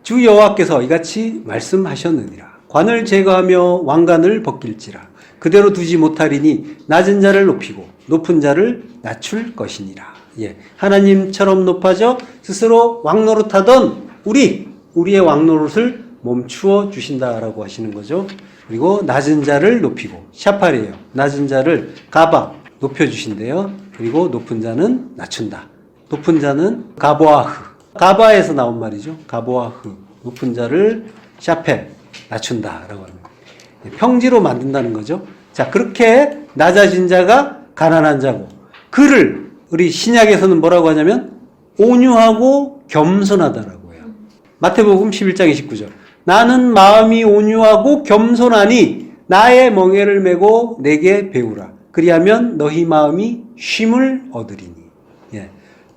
주 여호와께서 이같이 말씀하셨느니라. 관을 제거하며 왕관을 벗길지라. 그대로 두지 못하리니 낮은 자를 높이고 높은 자를 낮출 것이니라. 예. 하나님처럼 높아져 스스로 왕노릇하던 우리의 왕노릇을 멈추어 주신다라고 하시는 거죠. 그리고 낮은 자를 높이고, 샤팔이에요. 낮은 자를 가바, 높여주신대요. 그리고 높은 자는 낮춘다. 높은 자는 가보아흐. 가바에서 나온 말이죠. 가보아흐. 높은 자를 샤펠, 낮춘다라고 하는 거예요. 평지로 만든다는 거죠. 자, 그렇게 낮아진 자가 가난한 자고, 그를 우리 신약에서는 뭐라고 하냐면 온유하고 겸손하다라고 해요. 마태복음 11장 29절. 나는 마음이 온유하고 겸손하니 나의 멍에를 메고 내게 배우라. 그리하면 너희 마음이 쉼을 얻으리니. 예.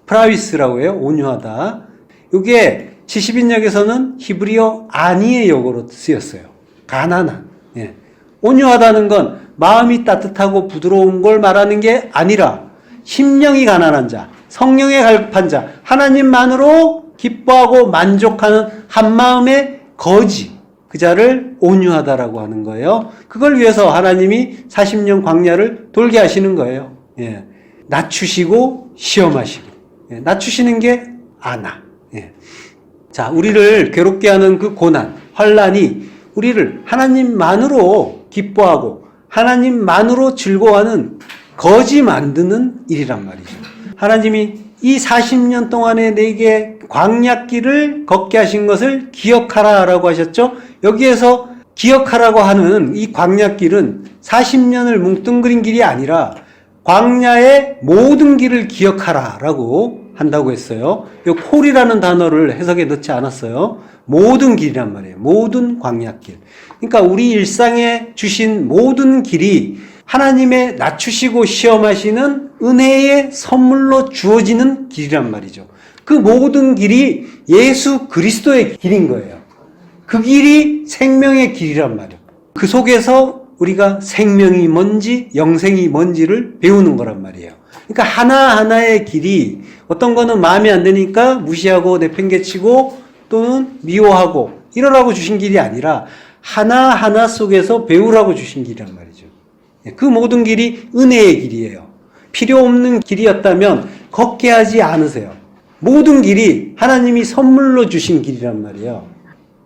프라위스라고 해요. 온유하다. 이게 70인역에서는 히브리어 아니의 역어로 쓰였어요. 가난한. 예. 온유하다는 건 마음이 따뜻하고 부드러운 걸 말하는 게 아니라 심령이 가난한 자, 성령에 갈급한 자, 하나님만으로 기뻐하고 만족하는 한마음의 거지, 그 자를 온유하다라고 하는 거예요. 그걸 위해서 하나님이 40년 광야를 돌게 하시는 거예요. 예. 낮추시고 시험하시고. 예. 낮추시는 게 아나. 예. 자, 우리를 괴롭게 하는 그 고난, 환난이 우리를 하나님만으로 기뻐하고 하나님만으로 즐거워하는 거지 만드는 일이란 말이죠. 하나님이 이 40년 동안에 내게 광야길을 걷게 하신 것을 기억하라라고 하셨죠. 여기에서 기억하라고 하는 이 광야길은 40년을 뭉뚱그린 길이 아니라 광야의 모든 길을 기억하라라고 한다고 했어요. 이 콜이라는 단어를 해석에 넣지 않았어요. 모든 길이란 말이에요. 모든 광야길. 그러니까 우리 일상에 주신 모든 길이 하나님의 낮추시고 시험하시는 은혜의 선물로 주어지는 길이란 말이죠. 그 모든 길이 예수 그리스도의 길인 거예요. 그 길이 생명의 길이란 말이에요. 그 속에서 우리가 생명이 뭔지 영생이 뭔지를 배우는 거란 말이에요. 그러니까 하나하나의 길이 어떤 거는 마음에 안 드니까 무시하고 내팽개치고 또는 미워하고 이러라고 주신 길이 아니라 하나하나 속에서 배우라고 주신 길이란 말이죠. 그 모든 길이 은혜의 길이에요. 필요 없는 길이었다면 걷게 하지 않으세요. 모든 길이 하나님이 선물로 주신 길이란 말이에요.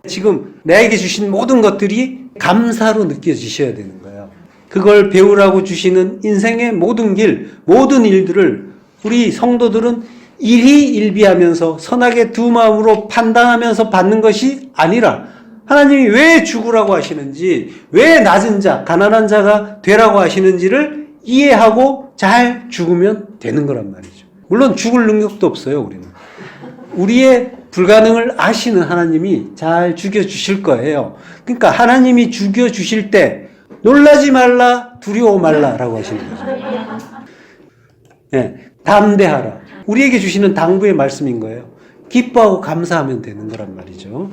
지금 나에게 주신 모든 것들이 감사로 느껴지셔야 되는 거예요. 그걸 배우라고 주시는 인생의 모든 길, 모든 일들을 우리 성도들은 일희일비하면서 선하게 두 마음으로 판단하면서 받는 것이 아니라 하나님이 왜 죽으라고 하시는지, 왜 낮은 자, 가난한 자가 되라고 하시는지를 이해하고 잘 죽으면 되는 거란 말이죠. 물론 죽을 능력도 없어요, 우리는. 우리의 불가능을 아시는 하나님이 잘 죽여주실 거예요. 그러니까 하나님이 죽여주실 때 놀라지 말라, 두려워 말라라고 하시는 거죠. 예, 담대하라. 우리에게 주시는 당부의 말씀인 거예요. 기뻐하고 감사하면 되는 거란 말이죠.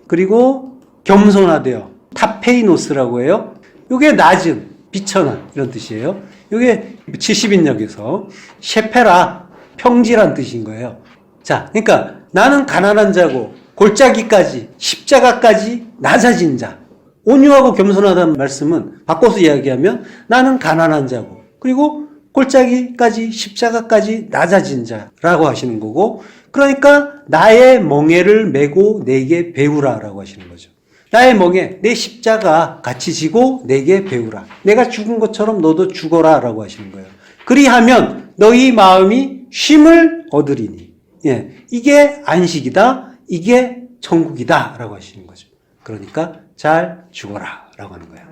그리고 겸손하되어 타페이노스라고 해요. 이게 낮은, 비천한 이런 뜻이에요. 이게 70인역에서 셰페라, 평지란 뜻인 거예요. 자, 그러니까 나는 가난한 자고 골짜기까지 십자가까지 낮아진 자. 온유하고 겸손하다는 말씀은 바꿔서 이야기하면 나는 가난한 자고 그리고 골짜기까지 십자가까지 낮아진 자라고 하시는 거고, 그러니까 나의 멍에를 메고 내게 배우라라고 하시는 거죠. 나의 멍에 내 십자가 같이 지고 내게 배우라. 내가 죽은 것처럼 너도 죽어라라고 하시는 거예요. 그리하면 너희 마음이 쉼을 얻으리니. 예, 이게 안식이다. 이게 천국이다라고 하시는 거죠. 그러니까 잘 죽어라라고 하는 거예요.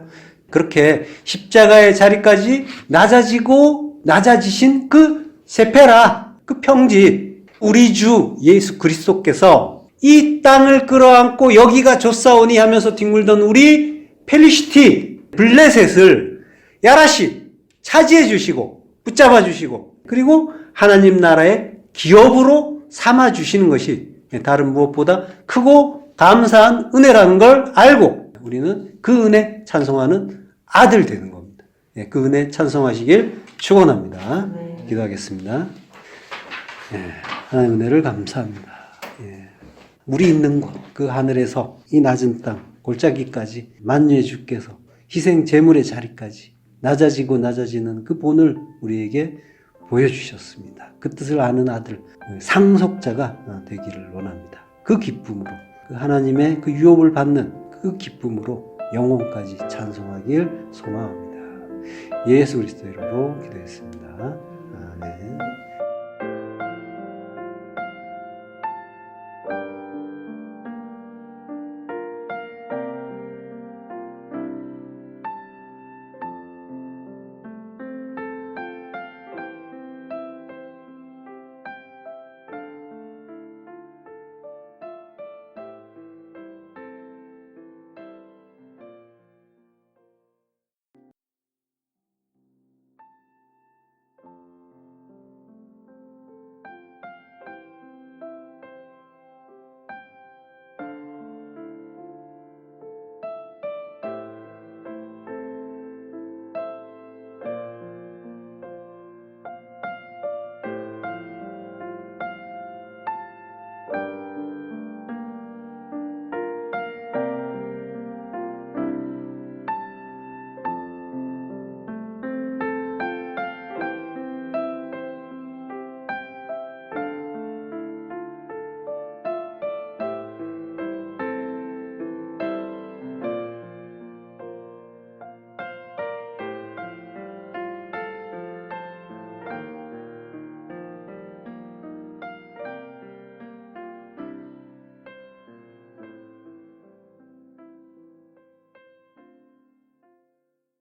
그렇게 십자가의 자리까지 낮아지신 그 세페라, 그 평지, 우리 주 예수 그리스도께서 이 땅을 끌어안고 여기가 좋사오니 하면서 뒹굴던 우리 펠리시티, 블레셋을 야라시 차지해 주시고 붙잡아 주시고 그리고 하나님 나라의 기업으로 삼아 주시는 것이 다른 무엇보다 크고 감사한 은혜라는 걸 알고 우리는 그 은혜 찬송하는 아들 되는 겁니다. 그 은혜 찬송하시길 축원합니다. 기도하겠습니다. 하나님 은혜를 감사합니다. 물이 있는 곳, 그 하늘에서 이 낮은 땅, 골짜기까지 만유의 주께서 희생 제물의 자리까지 낮아지고 낮아지는 그 본을 우리에게 보여주셨습니다. 그 뜻을 아는 아들, 상속자가 되기를 원합니다. 그 기쁨으로, 그 하나님의 그 유업을 받는 그 기쁨으로 영혼까지 찬송하길 소망합니다. 예수 그리스도 이름으로 기도했습니다. 아멘.